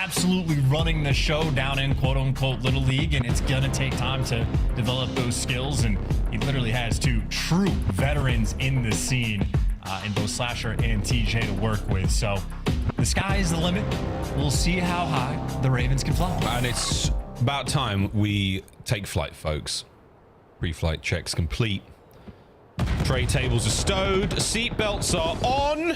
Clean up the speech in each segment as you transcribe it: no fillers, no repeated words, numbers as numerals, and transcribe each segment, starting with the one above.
absolutely running the show down in quote-unquote Little League, and it's gonna take time to develop those skills, and he literally has two true veterans in the scene in both Slasher and TJ to work with. So the sky is the limit. We'll see how high the Ravens can fly. And it's about time we take flight, folks. Pre-flight checks complete. Tray tables are stowed, seat belts are on,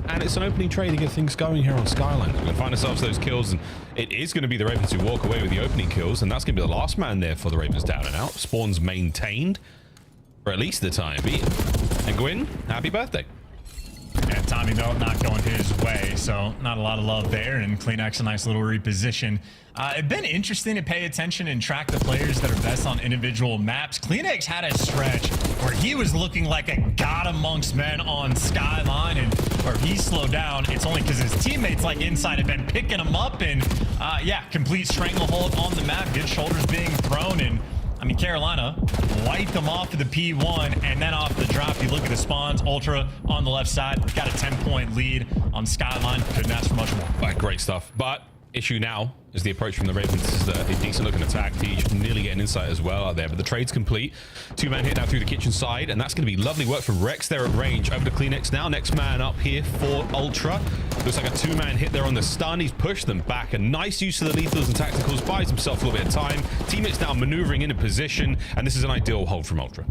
and it's an opening tray to get things going here on Skyline. We're going to find ourselves those kills, and it is going to be the Ravens who walk away with the opening kills, and that's going to be the last man there for the Ravens down and out. Spawns maintained for at least the time being. And Gwyn, happy birthday. And Tommy Belt not going his way, so not a lot of love there. And Kleenex, a nice little reposition. It's been interesting to pay attention and track the players that are best on individual maps. Kleenex had a stretch where he was looking like a god amongst men on Skyline, and where he slowed down, it's only because his teammates like inside have been picking him up, and yeah, complete stranglehold on the map. Good shoulders being thrown, and I mean, Carolina wiped them off of the P1, and then off the drop, you look at the spawns. Ultra on the left side, got a 10-point lead on Skyline. Couldn't ask for much more. Right, great stuff. But issue now is the approach from the Ravens. This is a decent looking attack. Teach nearly getting insight as well out there, but the trade's complete. Two-man hit now through the kitchen side, and that's going to be lovely work from Rex there at range. Over to Kleenex now. Next man up here for Ultra. Looks like a two-man hit there on the stun. He's pushed them back. A nice use of the lethals and tacticals. Buys himself a little bit of time. Teammates now maneuvering in a position, and this is an ideal hold from Ultra.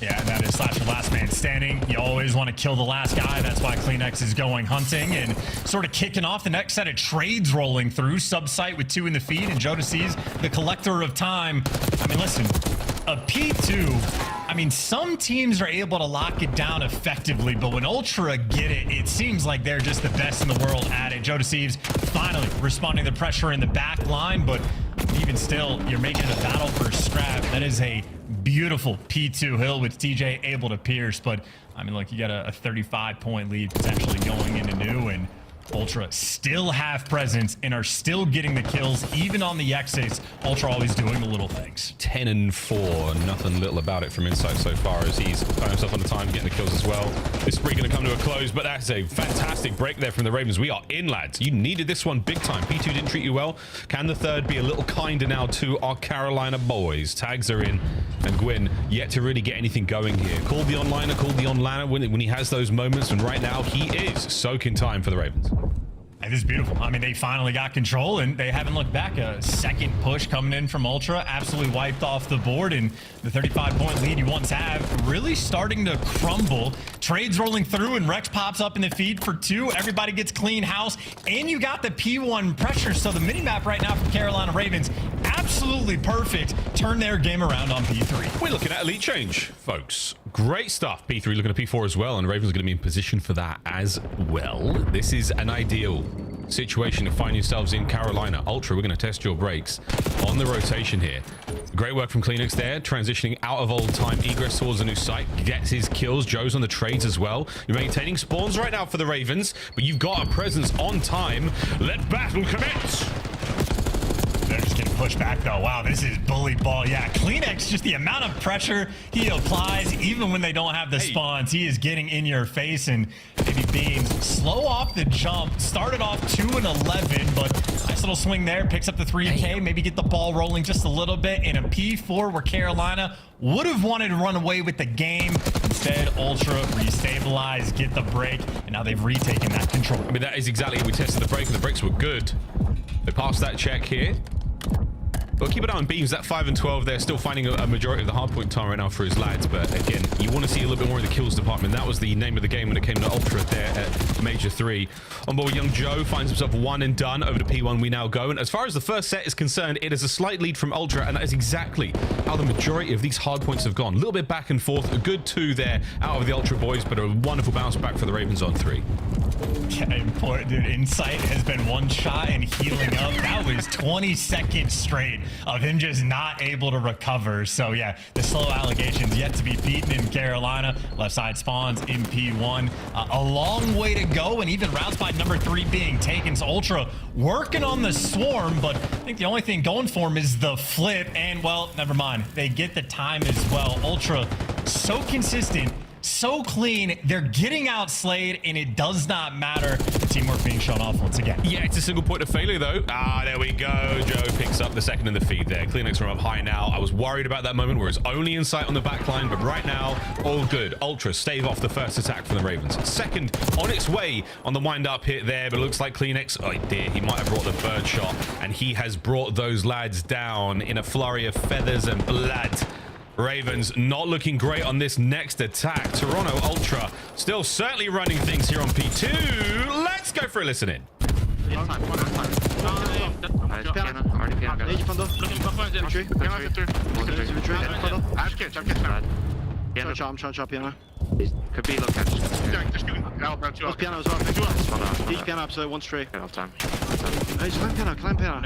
Yeah, that is Slasher last man standing. You always want to kill the last guy. That's why Kleenex is going hunting and sort of kicking off the next set of trades rolling through. Subsite with 2 in the feed, and Jodeci's the collector of time. I mean, listen, a P2, I mean, some teams are able to lock it down effectively, but when Ultra get it, it seems like they're just the best in the world at it. Jodeci's finally responding to the pressure in the back line, but even still, you're making a battle for scrap. That is a beautiful P2 hill with TJ able to pierce, but I mean, look, you got a 35-point lead potentially going into new, and Ultra still have presence and are still getting the kills even on the exits. Ultra always doing the little things. 10 and 4, nothing little about it from inside so far, as he's found himself on the time getting the kills as well. This spree going to come to a close, but that's a fantastic break there from the Ravens. We are in, lads. You needed this one big time. P2 didn't treat you well. Can the third be a little kinder now to our Carolina boys? Tags are in, and Gwyn yet to really get anything going here. Called the onliner, called the onliner when he has those moments, and right now he is soaking time for the Ravens. It is beautiful. I mean, they finally got control, and they haven't looked back. A second push coming in from Ultra, absolutely wiped off the board, and the 35-point lead you once have really starting to crumble. Trades rolling through, and Rex pops up in the feed for 2. Everybody gets clean house, and you got the P1 pressure. So the minimap right now from Carolina Ravens, absolutely perfect. Turn their game around on P3. We're looking at elite change, folks. Great stuff. P3 looking at P4 as well, and Ravens are going to be in position for that as well. This is an ideal situation to find yourselves in Carolina. Ultra, we're going to test your brakes on the rotation here. Great work from Kleenex there, transitioning out of old time egress towards a new site, gets his kills. Joe's on the trades as well. You're maintaining spawns right now for the Ravens, but you've got a presence on time. Let battle commence. They're just getting pushed back though. Wow, this is bully ball. Yeah, Kleenex, just the amount of pressure he applies, even when they don't have the spawns, he is getting in your face. And maybe Beans slow off the jump, started off 2 and 11, but nice little swing there, picks up the 3K, maybe get the ball rolling just a little bit in a P4 where Carolina would have wanted to run away with the game. Instead, Ultra restabilize, get the break, and now they've retaken that control. I mean, that is exactly how we tested the break, and the brakes were good. They passed that check here. But keep an eye on Beams. That 5 and 12 there, still finding a majority of the hardpoint time right now for his lads. But again, you want to see a little bit more in the kills department. That was the name of the game when it came to Ultra there at Major 3. On board, young Joe finds himself 1 and done. Over to P1 we now go. And as far as the first set is concerned, it is a slight lead from Ultra, and that is exactly how the majority of these hardpoints have gone. A little bit back and forth. A good 2 there out of the Ultra boys, but a wonderful bounce back for the Ravens on 3. Yeah, important, dude. Insight has been 1 shot and healing up. That was 20 seconds straight of him just not able to recover. So yeah, the slow allegations yet to be beaten in Carolina. Left side spawns in P1. A long way to go, and even routes by number 3 being taken. So Ultra working on the swarm, but I think the only thing going for him is the flip. And well, never mind. They get the time as well. Ultra so consistent, so clean. They're getting outslayed, and it does not matter. The teamwork being shown off once again. Yeah, it's a single point of failure, though. Ah, there we go. Joe picks up the second in the feed there. Kleenex from up high now. I was worried about that moment where it's only in sight on the back line, but right now, all good. Ultra stave off the first attack from the Ravens. Second on its way on the wind-up hit there, but it looks like Kleenex, oh dear, he might have brought the bird shot, and he has brought those lads down in a flurry of feathers and blood. Ravens not looking great on this next attack. Toronto Ultra still certainly running things here on P2. Let's go for a listen in. I'm trying to chop piano. Could be low catch. What's piano as well? Each piano absolute one straight. All time. Hey, climb piano.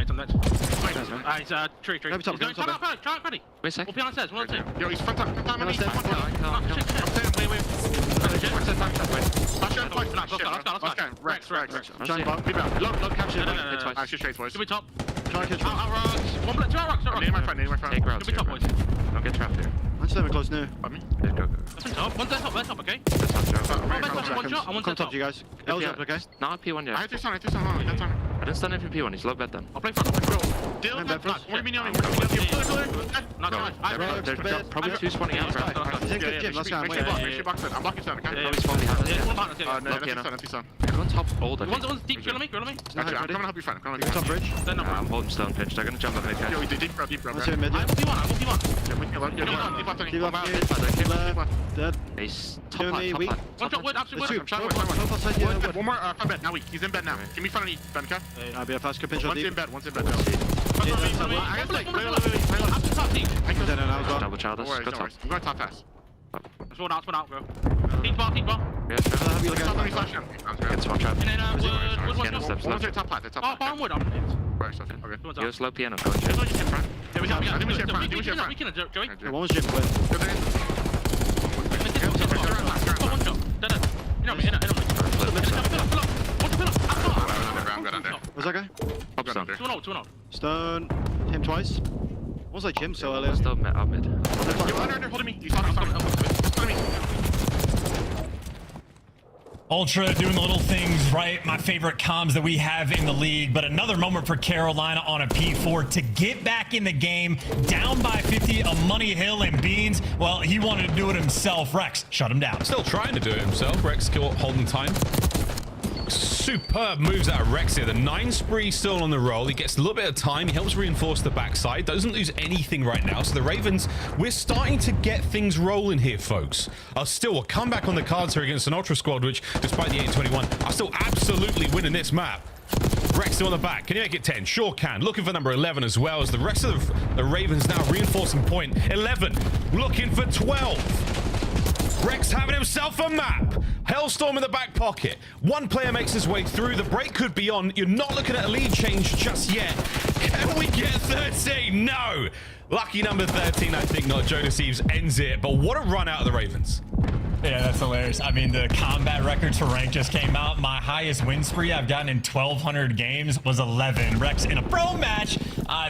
Tree. Grab top, Ready. Wait a sec. What piano says? One, two. Yo, he's front up. Piano step. Wait. Rex. Trying to Low catch. Should be top. try to catch one. Out rocks. One bullet, two out rocks. Near my front. Take rounds. Should be top, boys. Don't get trapped here. I'm still close now. Yeah, go. That's on top. One's there top, okay? That's not Joe. One shot, and one's Come there top top. to you guys. L's up, okay? Not P1 yet. I have two son. I didn't stun him for P1. He's low bed then. I'll play front. Dylan, bad for us. what do you mean? Not too much. There's probably two spawning out, bro. Jim, let's go. Wait. I'm blocking son, okay? Probably spawn behind us. Yeah, Yeah. one behind us, yeah. That's two son. Go on top old, I think. One's deep, grill me. I'm coming to help you, friend. You can top bridge. Then no, I'm holding stone pitch. They're gonna jump up mid. Yo, deep, bro. Let's see mid. I will P1. Keep left. Dead. Ace. Top Kill line, me, top weak. line. One shot, wood, absolute wood. Top outside, yeah, wood. One more front bed. Now he's in bed now. Give me front of me, Benka. I'll be a fast pinch on One's in deep. bed. Absolute top deep. Dead now as well. Double child us. Go top. I'm going top fast. Spawn out, bro. Deep bar. Yeah, I'll have you look Top at me flash him. get smart trap. And then wood, one Piano shot. steps One's left. top plat. They're top Oh, plat. bar wood, I'm Right, okay. Yo, slow piano. Go and This check. one just in front. Yeah, we I think we should front. We can, Joey. One was Jim, but One shot. Dead. You know me. I'm good under. what's that guy? Top stone. 2-0. Stone. Him twice. What was like Jim so earlier? Still mid. Up mid. Yo, under, holding me. He's on me. Ultra doing the little things right. My favorite comms that we have in the league. But another moment for Carolina on a P4 to get back in the game. Down by 50 of Money Hill and Beans. Well, he wanted to do it himself. Rex shut him down. Still trying to do it himself. Rex holding time. Superb moves out of Rex here. The 9 spree still on the roll. He gets a little bit of time. He helps reinforce the backside. Doesn't lose anything right now. So the Ravens, we're starting to get things rolling here, folks. Still a comeback on the cards here against an Ultra squad, which, despite the 8-21, are still absolutely winning this map. Rex still on the back. Can you make it 10? Sure can. Looking for number 11 as well, as the rest of the Ravens now reinforcing point. 11 looking for 12. Rex having himself a map. Hellstorm in the back pocket. One player makes his way through. The break could be on. You're not looking at a lead change just yet. Can we get 13? No. Lucky number 13, I think not. Jonas Eves ends it. But what a run out of the Ravens. Yeah, that's hilarious. I mean, the combat records for rank just came out. My highest win spree I've gotten in 1,200 games was 11. Rex in a pro match,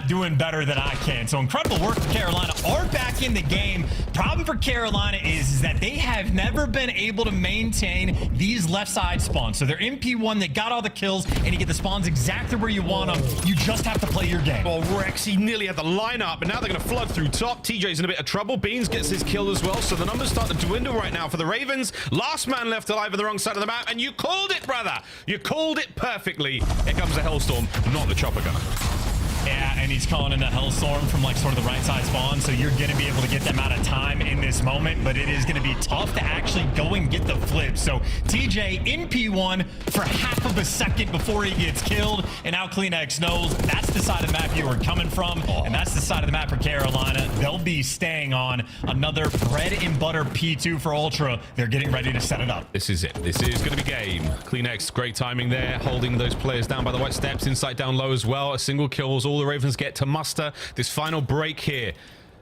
doing better than I can. So incredible work for Carolina. Are back in the game. Problem for Carolina is that they have never been able to maintain these left side spawns. So they're in P1, they got all the kills, and you get the spawns exactly where you want them. You just have to play your game. Well, Rex, he nearly had the lineup, but now they're going to flood through top. TJ's in a bit of trouble. Beans gets his kill as well. So the numbers start to dwindle right now for the Ravens. Last man left alive on the wrong side of the map, and you called it, brother. You called it perfectly. Here comes the Hellstorm, not the chopper gunner. Yeah, and he's calling in a Hellstorm from like sort of the right side spawn, so you're going to be able to get them out of time in this moment, but it is going to be tough to actually go and get the flip. So TJ in P1 for half of a second before he gets killed, and now Kleenex knows that's the side of the map you were coming from, and that's the side of the map for Carolina. They'll be staying on another bread and butter P2 for Ultra. They're getting ready to set it up. This is it. This is going to be game. Kleenex, great timing there, holding those players down by the white steps, insight down low as well. A single kill was all the Ravens get to muster this final break here.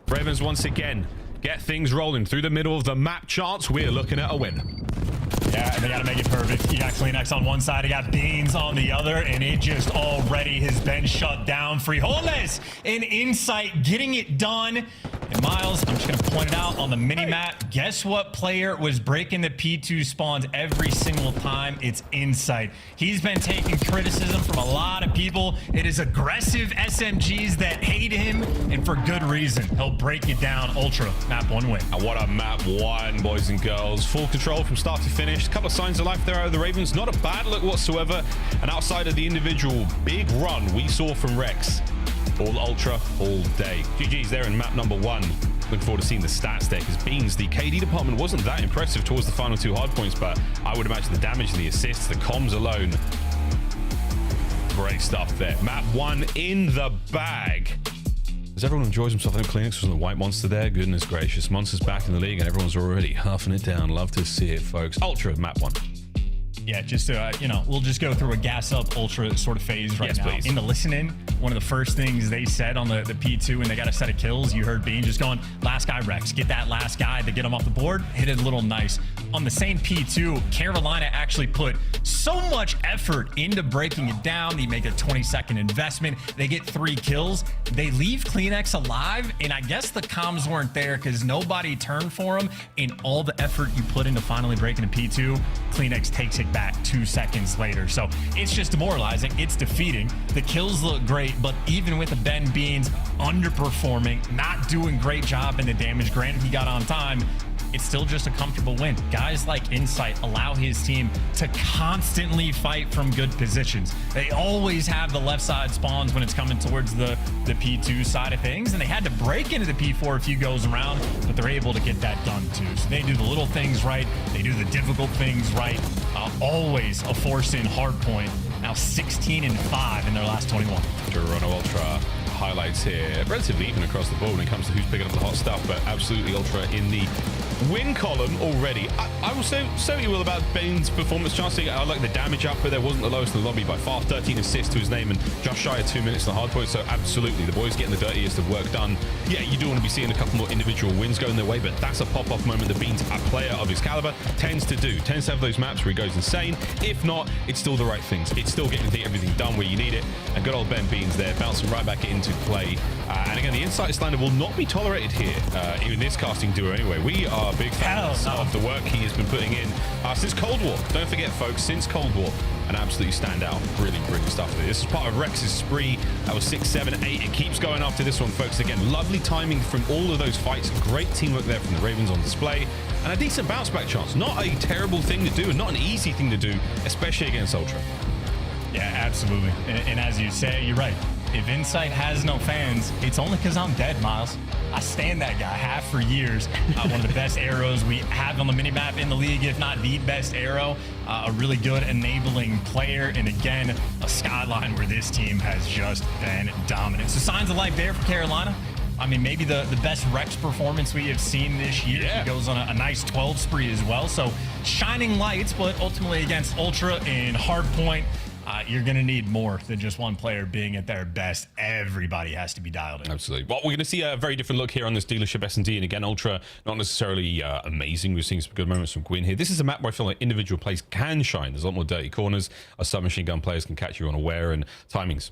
Ravens once again get things rolling through the middle of the map charts. We're looking at a win. Yeah, and they got to make it perfect. You got Kleenex on one side, you got Beans on the other, and it just already has been shut down. Frijoles in insight, getting it done. And Miles, I'm just going to point it out on the mini-map. Guess what player was breaking the P2 spawns every single time? It's Insight. He's been taking criticism from a lot of people. It is aggressive SMGs that hate him, and for good reason. He'll break it down. Ultra, map 1 win. And what a map 1, boys and girls. Full control from start to finish. A couple of signs of life there out of the Ravens. Not a bad look whatsoever. And outside of the individual big run we saw from Rex, all Ultra, all day. GG's there in map number 1. Looking forward to seeing the stats there, because Beans, the KD department wasn't that impressive towards the final 2 hard points, but I would imagine the damage, the assists, the comms alone. Great stuff there. Map 1 in the bag. As everyone enjoys himself, I think Kleenex was on the white monster there. Goodness gracious. Monster's back in the league and everyone's already huffing it down. Love to see it, folks. Ultra, map 1. Yeah, just to, we'll just go through a gas up Ultra sort of phase right Yes, now. please. In the listening, one of the first things they said on the P2 when they got a set of kills, you heard Bean just going, last guy Rex, get that last guy to get him off the board, hit it a little nice. On the same P2, Carolina actually put so much effort into breaking it down. They make a 20-second investment. They get 3 kills. They leave Kleenex alive, and I guess the comms weren't there because nobody turned for him. In all the effort you put into finally breaking a P2, Kleenex takes it back 2 seconds later. So it's just demoralizing. It's defeating. The kills look great, but even with the Ben Beans underperforming, not doing great job in the damage, granted he got on time, it's still just a comfortable win. Guys like Insight allow his team to constantly fight from good positions. They always have the left side spawns when it's coming towards the P2 side of things, and they had to break into the P4 a few goes around, but they're able to get that done too. So they do the little things right. They do the difficult things right. Always a force in Hardpoint. Now 16-5 in their last 21. Toronto Ultra highlights here. Relatively even across the board when it comes to who's picking up the hot stuff, but absolutely Ultra in the win column already. I will say you will about Bane's performance chancing. I like the damage output. There wasn't the lowest in the lobby by far. 13 assists to his name and just shy of 2 minutes in the hard point. So absolutely, the boys getting the dirtiest of work done. Yeah, you do want to be seeing a couple more individual wins going their way, but that's a pop-off moment that Beans, a player of his caliber, tends to do. Tends to have those maps where he goes insane. If not, it's still the right things. It's still getting everything done where you need it. And good old Ben Beans there, bouncing right back into play. And again, the Insight slander will not be tolerated here in this casting duo anyway. We are big fans of the work he has been putting in since Cold War. Don't forget, folks, since Cold War. An absolutely standout, really brilliant stuff. This is part of Rex's spree. That was 6, 7, 8. It keeps going after this one, folks. Again, lovely timing from all of those fights. Great teamwork there from the Ravens on display. And a decent bounce back chance. Not a terrible thing to do and not an easy thing to do, especially against Ultra. Yeah, absolutely. And as you say, you're right. If Insight has no fans, it's only because I'm dead, Miles. I stand that guy, have for years. One of the best arrows we have on the minimap in the league, if not the best arrow. A really good enabling player. And again, a Skyline where this team has just been dominant. So signs of life there for Carolina. I mean, maybe the best Rex performance we have seen this year. Yeah. He goes on a nice 12 spree as well. So shining lights, but ultimately against Ultra in Hardpoint, you're going to need more than just one player being at their best. Everybody has to be dialed in. Absolutely. Well, we're going to see a very different look here on this dealership S&D. And again, Ultra, not necessarily amazing. We're seeing some good moments from Gwyn here. This is a map where I feel like individual plays can shine. There's a lot more dirty corners. Our submachine gun players can catch you unaware. And timings.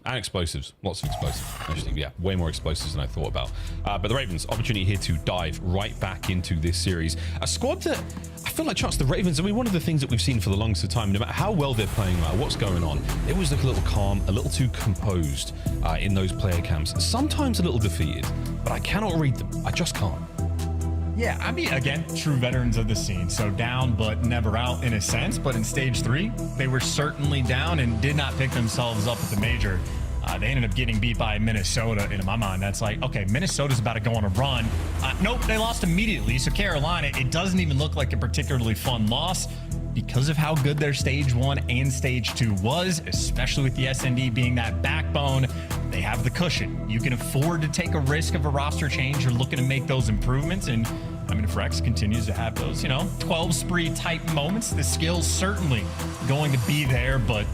And explosives. Lots of explosives. Actually, yeah, way more explosives than I thought about. But the Ravens, opportunity here to dive right back into this series. A squad that I feel like, Chance, the Ravens, I mean, one of the things that we've seen for the longest time, no matter how well they're playing, no matter what's going on, they always look a little calm, a little too composed in those player camps. Sometimes a little defeated, but I cannot read them. I just can't. Yeah, I mean, again, true veterans of the scene. So down, but never out in a sense. But in stage 3, they were certainly down and did not pick themselves up at the major. They ended up getting beat by Minnesota. And in my mind, that's like, okay, Minnesota's about to go on a run. Nope, they lost immediately. So Carolina, it doesn't even look like a particularly fun loss because of how good their stage 1 and stage 2 was, especially with the SND being that backbone. They have the cushion. You can afford to take a risk of a roster change. You're looking to make those improvements. And I mean, if Rex continues to have those, 12 spree type moments, the skill's certainly going to be there. But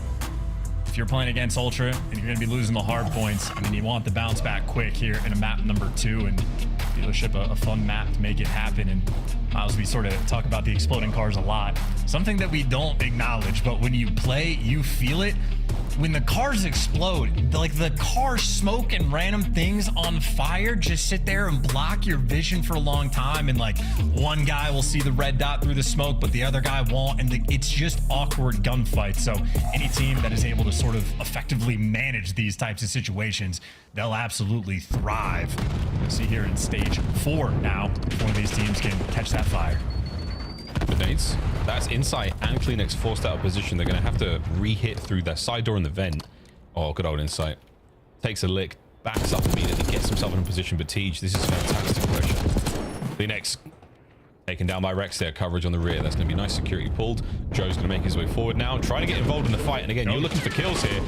if you're playing against Ultra and you're going to be losing the hard points, I mean, you want the bounce back quick here in a map number 2, and dealership a fun map to make it happen. And Miles, we sort of talk about the exploding cars a lot. Something that we don't acknowledge, but when you play, you feel it. when the cars explode, like the car smoke and random things on fire just sit there and block your vision for a long time. And like one guy will see the red dot through the smoke, but the other guy won't. And it's just awkward gunfights. So any team that is able to sort of effectively manage these types of situations, they'll absolutely thrive. We'll see here in stage 4 now if one of these teams can catch that fire. Nades. That's Insight and Kleenex forced out of position. They're going to have to re-hit through their side door in the vent. Oh, good old Insight. Takes a lick, backs up immediately, gets himself in a position. But Tej, this is fantastic pressure. Kleenex taken down by Rex there. Coverage on the rear. That's going to be nice security pulled. Joe's going to make his way forward now, trying to get involved in the fight. And again, you're looking for kills here.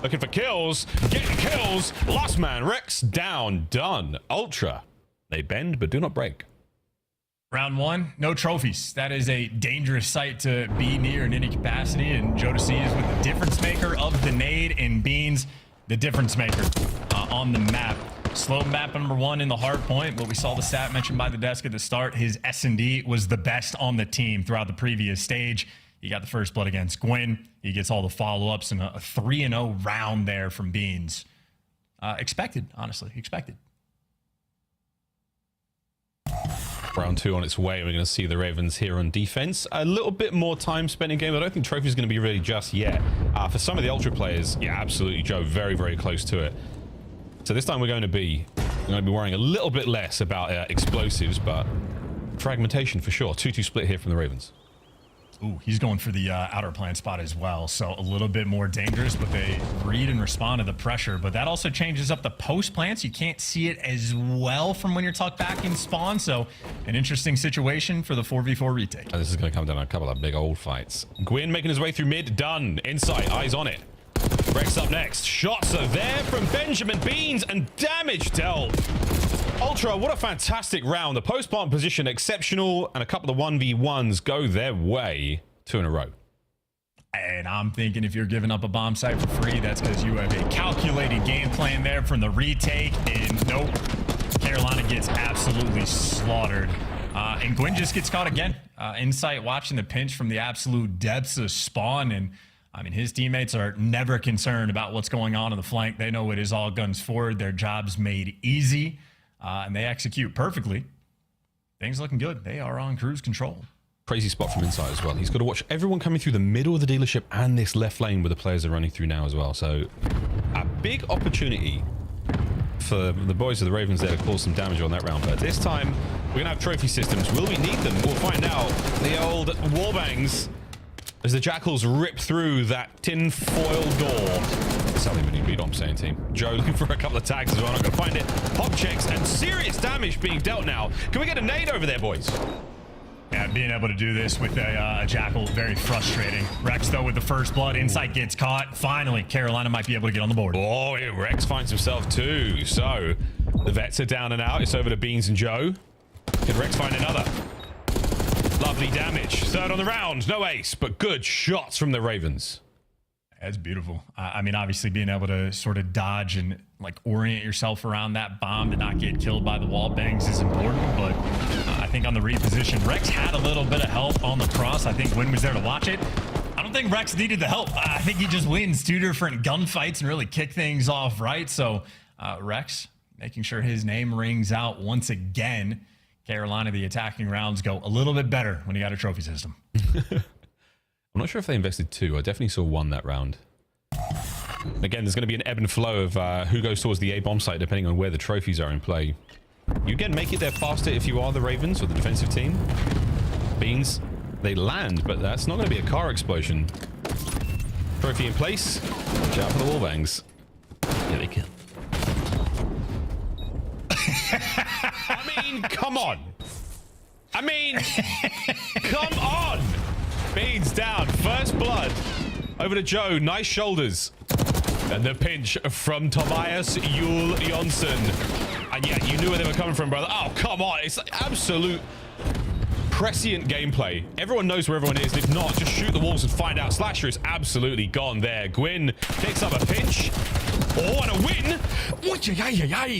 Looking for kills. Getting kills. Last man. Rex down. Done. Ultra. They bend, but do not break. Round 1, no trophies. That is a dangerous sight to be near in any capacity. And Jodeci is with the difference maker of the nade, and Beans, the difference maker on the map. Slow map number 1 in the Hardpoint, but we saw the stat mentioned by the desk at the start. His S&D was the best on the team throughout the previous stage. He got the first blood against Gwyn. He gets all the follow-ups and a 3-0 round there from Beans. Expected, honestly, expected. Round 2 on its way. We're going to see the Ravens here on defense. A little bit more time spent in game. I don't think trophy is going to be ready just yet. For some of the Ultra players, yeah, absolutely, Joe, very, very close to it. So this time we're going to be worrying a little bit less about explosives, but fragmentation for sure. 2-2 split here from the Ravens. Ooh, he's going for the outer plant spot as well. So a little bit more dangerous, but they read and respond to the pressure. But that also changes up the post plants. You can't see it as well from when you're tucked back in spawn. So an interesting situation for the 4v4 retake. And this is going to come down to a couple of big old fights. Gwyn making his way through mid. Done. Insight. Eyes on it. Rex up next. Shots are there from Benjamin Beans and damage dealt. Ultra, what a fantastic round. The post plant position exceptional, and a couple of 1v1s go their way. 2 in a row. And I'm thinking if you're giving up a bomb site for free, that's because you have a calculated game plan there from the retake. And nope, Carolina gets absolutely slaughtered. And Gwyn just gets caught again. Insight watching the pinch from the absolute depths of spawn. And I mean, his teammates are never concerned about what's going on the flank. They know it is all guns forward. Their job's made easy. And they execute perfectly. Things looking good. They are on cruise control. Crazy spot from Inside as well. He's got to watch everyone coming through the middle of the dealership and this left lane where the players are running through now as well. So a big opportunity for the boys of the Ravens there to cause some damage on that round. But this time, we're going to have trophy systems. Will we need them? We'll find out. The old wallbangs as the Jackals rip through that tin foil door. Something we need beat on, saying team. Joe looking for a couple of tags as well. Not going to find it. Pop checks and serious damage being dealt now. Can we get a nade over there, boys? Yeah, being able to do this with a Jackal, very frustrating. Rex, though, with the first blood. Insight gets caught. Finally, Carolina might be able to get on the board. Oh, yeah, Rex finds himself too. So the vets are down and out. It's over to Beans and Joe. Can Rex find another? Lovely damage. 3rd on the round. No ace, but good shots from the Ravens. That's beautiful. I mean, obviously being able to sort of dodge and like orient yourself around that bomb to not get killed by the wall bangs is important. But I think on the reposition, Rex had a little bit of help on the cross. I think Gwyn was there to watch it. I don't think Rex needed the help. I think he just wins 2 different gunfights and really kick things off right. So Rex making sure his name rings out once again. Carolina, the attacking rounds go a little bit better when you got a trophy system. I'm not sure if they invested 2. I definitely saw 1 that round. Again, there's going to be an ebb and flow of who goes towards the A bomb site depending on where the trophies are in play. You again make it there faster if you are the Ravens or the defensive team. Beans, they land, but that's not going to be a car explosion. Trophy in place. Watch out for the wallbangs. Yeah, they kill. I mean, come on. I mean, come on. Beans down. First blood. Over to Joe. Nice shoulders. And the pinch from Tobias Yule Jonsson. And yeah, you knew where they were coming from, brother. Oh, come on. It's like absolute prescient gameplay. Everyone knows where everyone is. If not, just shoot the walls and find out. Slasher is absolutely gone there. Gwyn picks up a pinch. Oh, and a win.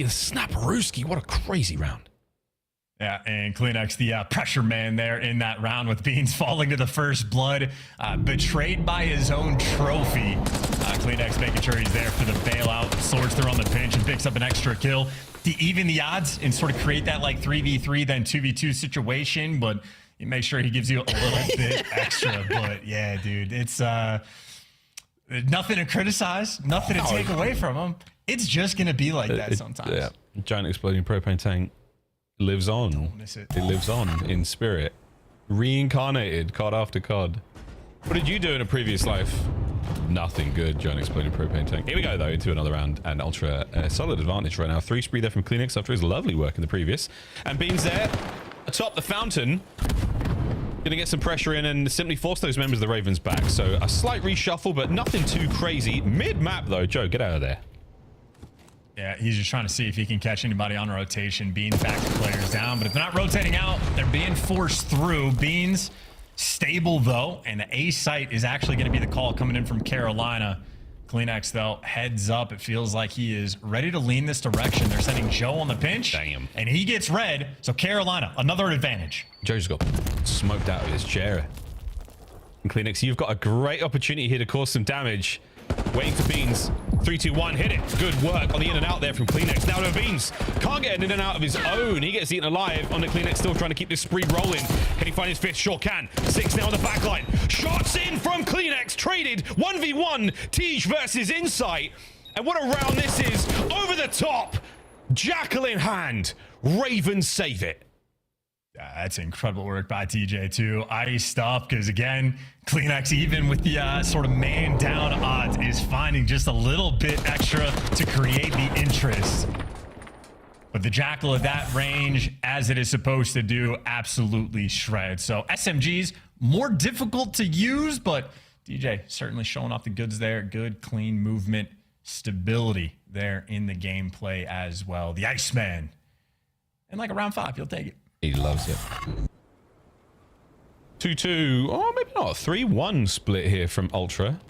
Snapperooski. What a crazy round. Yeah, and Kleenex, the pressure man there in that round with Beans falling to the first blood, betrayed by his own trophy. Kleenex making sure he's there for the bailout, sorts through on the pinch and picks up an extra kill to even the odds and sort of create that like 3v3 then 2v2 situation, but you make sure he gives you a little bit extra. But yeah, dude, it's nothing to criticize, nothing to take away from him. It's just gonna be like that sometimes. Yeah, giant exploding propane tank lives on. Don't miss it. It lives on in spirit, reincarnated COD after COD. What did you do in a previous life? Nothing good. Giant exploding propane tank. Here we go though into another round, and Ultra solid advantage right now. 3 spree there from Kleenex after his lovely work in the previous, and Beans there atop the fountain. Gonna get some pressure in and simply force those members of the Ravens back. So a slight reshuffle, but nothing too crazy. Mid-map though. Joe, get out of there. Yeah, he's just trying to see if he can catch anybody on rotation. Beans back the players down, but if they're not rotating out, they're being forced through. Beans stable though, and the A site is actually going to be the call coming in from Carolina. Kleenex though, heads up. It feels like he is ready to lean this direction. They're sending Joe on the pinch. Damn. And he gets red. So Carolina, another advantage. Joe's got smoked out of his chair. And Kleenex, you've got a great opportunity here to cause some damage. Waiting for Beans. 3, 2, 1, hit it. Good work on the in and out there from Kleenex. Now to Beans. Can't get an in and out of his own. He gets eaten alive on the Kleenex, still trying to keep this spree rolling. Can he find his fifth? Sure can. 6 now on the back line. Shots in from Kleenex. Traded 1v1. Tej versus Insight. And what a round this is. Over the top. Jackal in hand. Ravens save it. That's incredible work by TJ too. Iced up because again, Kleenex even with the sort of man down odds is finding just a little bit extra to create the interest. But the Jackal at that range, as it is supposed to do, absolutely shreds. So SMGs more difficult to use, but DJ certainly showing off the goods there. Good, clean movement, stability there in the gameplay as well. The Iceman. And like a round 5, you'll take it. He loves it. 2-2. Oh, maybe not. 3-1 split here from Ultra.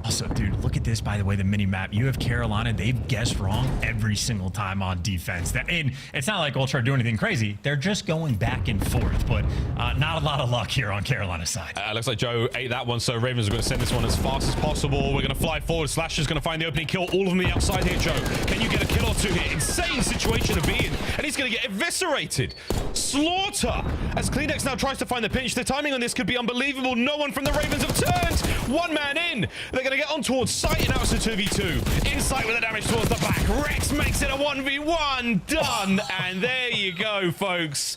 Also, dude, look at this, by the way, the mini-map. You have Carolina. They've guessed wrong every single time on defense. And it's not like Ultra are doing anything crazy. They're just going back and forth, but not a lot of luck here on Carolina's side. Looks like Joe ate that one, so Ravens are going to send this one as fast as possible. We're going to fly forward. Slasher's going to find the opening kill. All of them on the outside here, Joe. Can you get a kill or two here? Insane situation to be in, and he's going to get eviscerated. Slaughter! As Kleenex now tries to find the pinch. The timing on this could be unbelievable. No one from the Ravens have turned. One man in. They're going to get on towards sight, and now it's a 2v2. Insight with the damage towards the back. Rex makes it a 1v1. Done. And there you go, folks.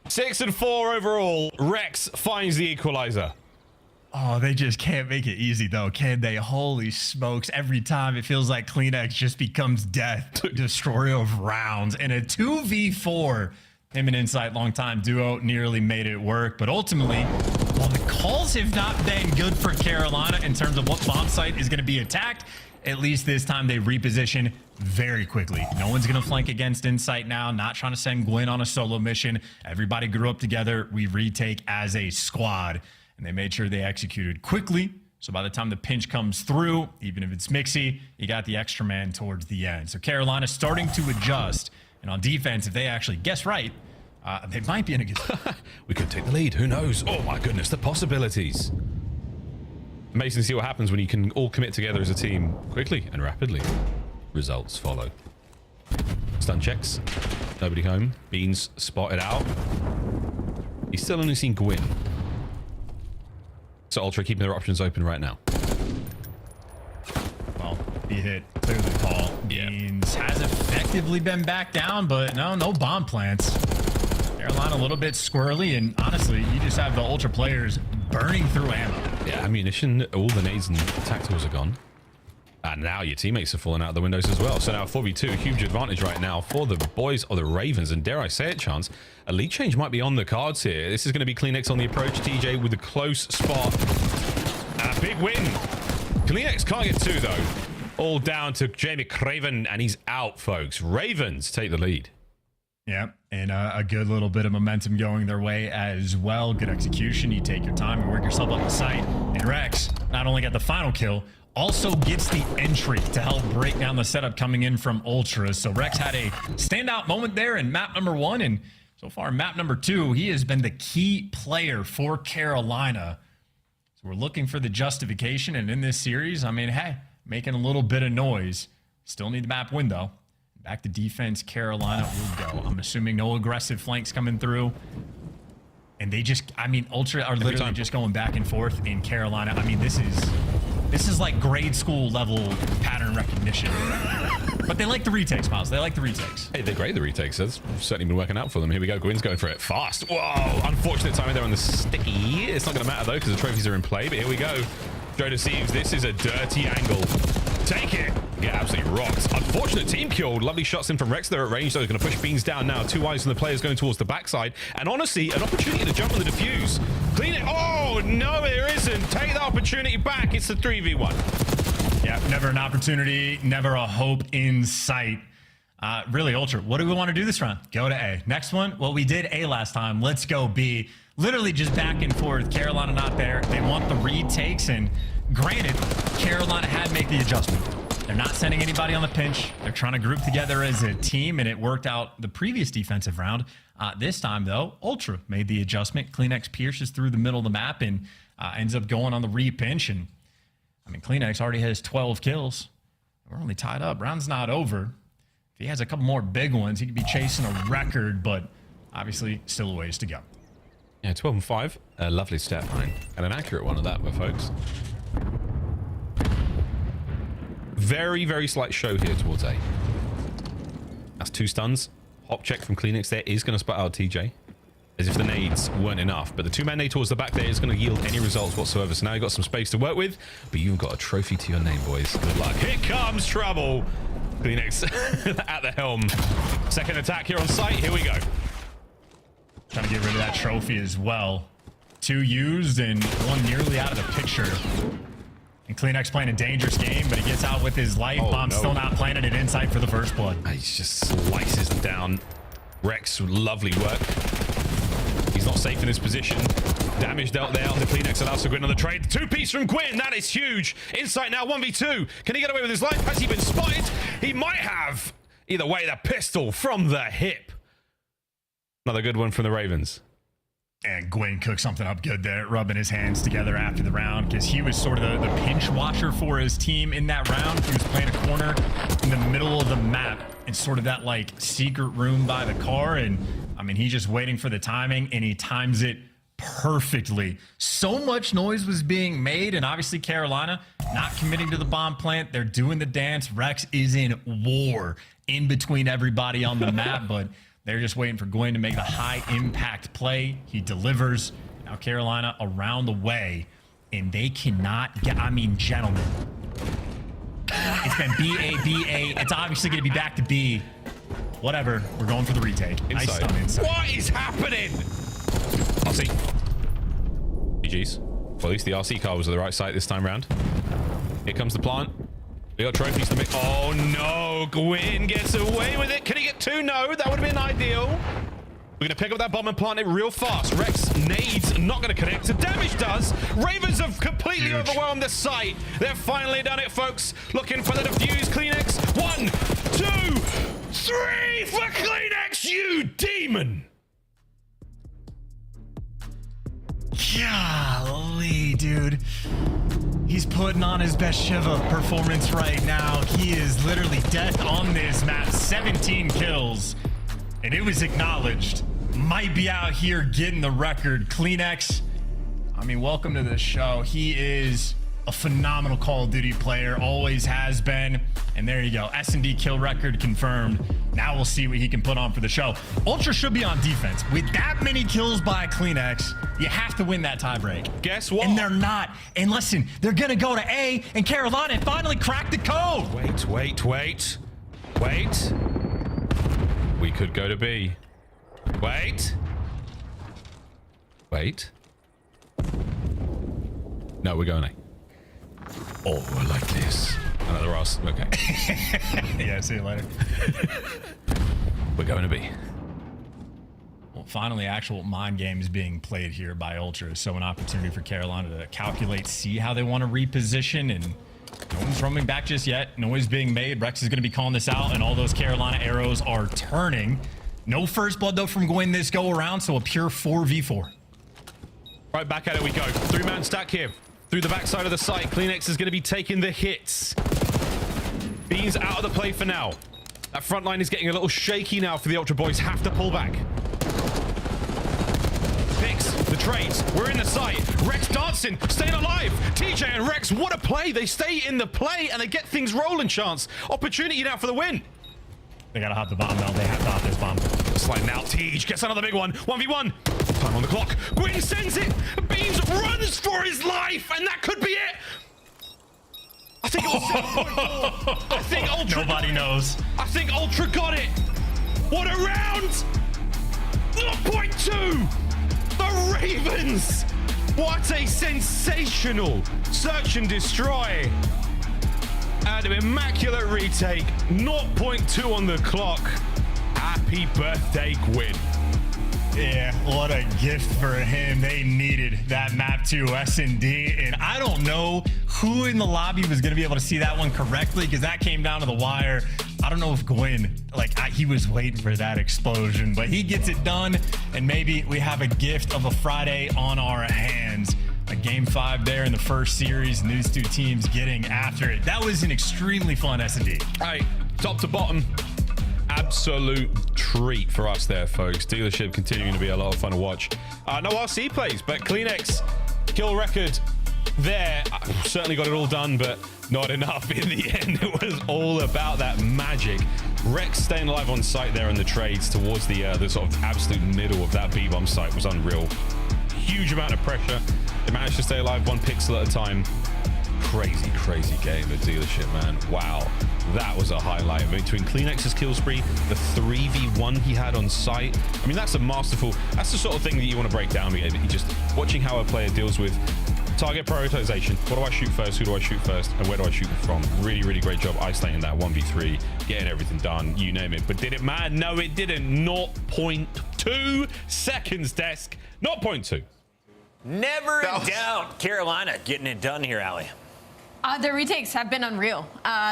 6 and 4 overall. Rex finds the equalizer. Oh, they just can't make it easy, though, can they? Holy smokes. Every time it feels like Kleenex just becomes death, destroyer of rounds. And a 2v4, him and Insight, long-time duo, nearly made it work. But ultimately, while the calls have not been good for Carolina in terms of what bomb site is going to be attacked, at least this time they reposition very quickly. No one's going to flank against Insight now. Not trying to send Gwyn on a solo mission. Everybody grew up together. We retake as a squad. And they made sure they executed quickly. So by the time the pinch comes through, even if it's Mixie, you got the extra man towards the end. So Carolina's starting to adjust. And on defense, if they actually guess right, they might be in a good... We could take the lead. Who knows? Oh my goodness, the possibilities. Amazing to see what happens when you can all commit together as a team quickly and rapidly. Results follow. Stun checks. Nobody home. Beans spotted out. He's still only seen Gwyn. So Ultra keeping their options open right now. Well, he hit clearly Paul. Beans has effectively been back down, but no bomb plants. Carolina a little bit squirrely, and honestly, you just have the Ultra players burning through ammo. Yeah, ammunition, all the nades and tacticals are gone. And now your teammates are falling out the windows as well. So now 4v2, huge advantage right now for the boys of the Ravens. And dare I say it, Chance, a lead change might be on the cards here. This is going to be Kleenex on the approach. TJ with a close spot. A big win. Kleenex can't get 2 though. All down to Jamie Craven, and he's out, folks. Ravens take the lead. Yeah, and a good little bit of momentum going their way as well. Good execution. You take your time and work yourself up the site. And Rex not only got the final kill, also gets the entry to help break down the setup coming in from Ultra. So Rex had a standout moment there in map number 1, and so far map number 2, he has been the key player for Carolina. So we're looking for the justification, and in this series, I mean, hey, making a little bit of noise. Still need the map window. Back to defense, Carolina will go. I'm assuming no aggressive flanks coming through. And they just, I mean, Ultra are literally just going back and forth in Carolina. I mean, this is like grade school level pattern recognition. But they like the retakes, Miles. They like the retakes. Hey, they're great, the retakes. That's certainly been working out for them. Here we go. Gwyn's going for it fast. Whoa, unfortunate timing there on the sticky. It's not going to matter, though, because the trophies are in play. But here we go. Joe deceives. This is a dirty angle. Take it. Get absolutely rocked. Unfortunate team killed. Lovely shots in from Rex there at range. So he's going to push Beans down now. 2 eyes from the players going towards the backside. And honestly, an opportunity to jump on the defuse. Clean it. Oh, no, there isn't. Take the opportunity back. It's the 3v1. Yeah, never an opportunity, never a hope in sight. Really, Ultra, what do we want to do this round? Go to A. Next one, well, we did A last time. Let's go B. Literally just back and forth. Carolina not there. They want the retakes, and granted, Carolina had to make the adjustment. They're not sending anybody on the pinch. They're trying to group together as a team, and it worked out the previous defensive round. This time, though, Ultra made the adjustment. Kleenex pierces through the middle of the map and ends up going on the re-pinch. And I mean, Kleenex already has 12 kills. We're only tied up. Round's not over. If he has a couple more big ones, he could be chasing a record, but obviously still a ways to go. Yeah, 12 and 5. A lovely stat line. And an accurate one of that, my folks. Very, very slight show here towards A. That's 2 stuns. Hop check from Kleenex there is going to spot out TJ. As if the nades weren't enough. But the 2-man nade towards the back there is going to yield any results whatsoever. So now you've got some space to work with. But you've got a trophy to your name, boys. Good luck. Here comes trouble. Kleenex at the helm. Second attack here on site. Here we go. Trying to get rid of that trophy as well. 2 used and 1 nearly out of the picture. And Kleenex playing a dangerous game, but he gets out with his life. Bomb still not planted at inside for the first blood. He just slices them down. Rex, lovely work. He's not safe in his position. Damage dealt there. The Kleenex allows to Gwyn on the trade. 2-piece from Gwyn. That is huge. Insight now 1v2. Can he get away with his life? Has he been spotted? He might have. Either way, the pistol from the hip. Another good one from the Ravens. And Gwyn cooked something up good there, rubbing his hands together after the round, because he was sort of the pinch watcher for his team in that round. He was playing a corner in the middle of the map in sort of that like secret room by the car. And I mean, he's just waiting for the timing, and he times it perfectly. So much noise was being made, and obviously Carolina not committing to the bomb plant. They're doing the dance. Rex is in war in between everybody on the map, but they're just waiting for Gwyn to make the high impact play. He delivers. Now Carolina around the way, and they cannot get, I mean, gentlemen. It's been B-A-B-A. It's obviously going to be back to B. Whatever. We're going for the retake. Nice stun inside. What is happening? RC. GG's. Well, at least the RC car was to the right side this time round. Here comes the plant. We got trophies to make. Oh no, Gwyn gets away with it. Can he get 2? No, that would have been ideal. We're going to pick up that bomb and plant it real fast. Rex nades not going to connect. The damage does. Ravens have completely overwhelmed the site. They've finally done it, folks. Looking for the defuse. Kleenex. 1, 2, 3 for Kleenex, you demon. Golly, dude. He's putting on his best Shiva performance right now. He is literally death on this map. 17 kills. And it was acknowledged. Might be out here getting the record. Kleenex, I mean, welcome to the show. He is a phenomenal Call of Duty player. Always has been. And there you go. S&D kill record confirmed. Now we'll see what he can put on for the show. Ultra should be on defense. With that many kills by Kleenex, you have to win that tiebreak. Guess what? And they're not. And listen, they're going to go to A, and Carolina finally cracked the code. Wait. We could go to B. Wait. No, we're going A. Oh, like this. Another Ross. Okay. Yeah, see you later. We're going to B. Well, finally, actual mind games being played here by Ultra. So an opportunity for Carolina to calculate, see how they want to reposition, and no one's roaming back just yet. Noise being made. Rex is going to be calling this out, and all those Carolina arrows are turning. No first blood, though, from Gwyn this go around, so a pure 4v4. Right, back at it we go. 3-man stack here. Through the backside of the site, Kleenex is going to be taking the hits. Beans out of the play for now. That front line is getting a little shaky now for the Ultra Boys. Have to pull back. Picks, the trades, we're in the site. Rex dancing, staying alive. TJ and Rex, what a play. They stay in the play and they get things rolling, Chance. Opportunity now for the win. They gotta hop the bomb though. They have to hop this bomb. Sliding out, Tej gets another big one. 1v1. Time on the clock. Gwyn sends it. Beans runs for his life, and that could be it. I think it was 7.4. I think Ultra. Nobody knows. I think Ultra got it. What a round! 0.2. The Ravens. What a sensational search and destroy. And an immaculate retake. 0.2 on the clock. Happy birthday, Gwyn. Yeah, what a gift for him. They needed that map 2 S&D, and I don't know who in the lobby was going to be able to see that one correctly because that came down to the wire. I don't know if Gwyn, he was waiting for that explosion, but he gets it done, and maybe we have a gift of a Friday on our hands. A game 5 there in the first series, and these two teams getting after it. That was an extremely fun S&D. All right, top to bottom. Absolute treat for us there, folks. Dealership continuing to be a lot of fun to watch. No RC plays, but Kleenex kill record there. Certainly got it all done, but not enough in the end. It was all about that magic. Rex staying alive on site there in the trades towards the sort of absolute middle of that B-bomb site was unreal. Huge amount of pressure. They managed to stay alive 1 pixel at a time. Crazy, crazy game at Dealership, man. Wow. That was a highlight. Between Kleenex's kill spree, the 3v1 he had on site. I mean, that's a masterful, that's the sort of thing that you want to break down. You just watching how a player deals with target prioritization. What do I shoot first? Who do I shoot first? And where do I shoot from? Really, really great job isolating that 1v3, getting everything done, you name it. But did it matter? No, it didn't. 0.2 seconds, Desk. 0.2. Never in doubt. Carolina getting it done here, Allie. Their retakes have been unreal.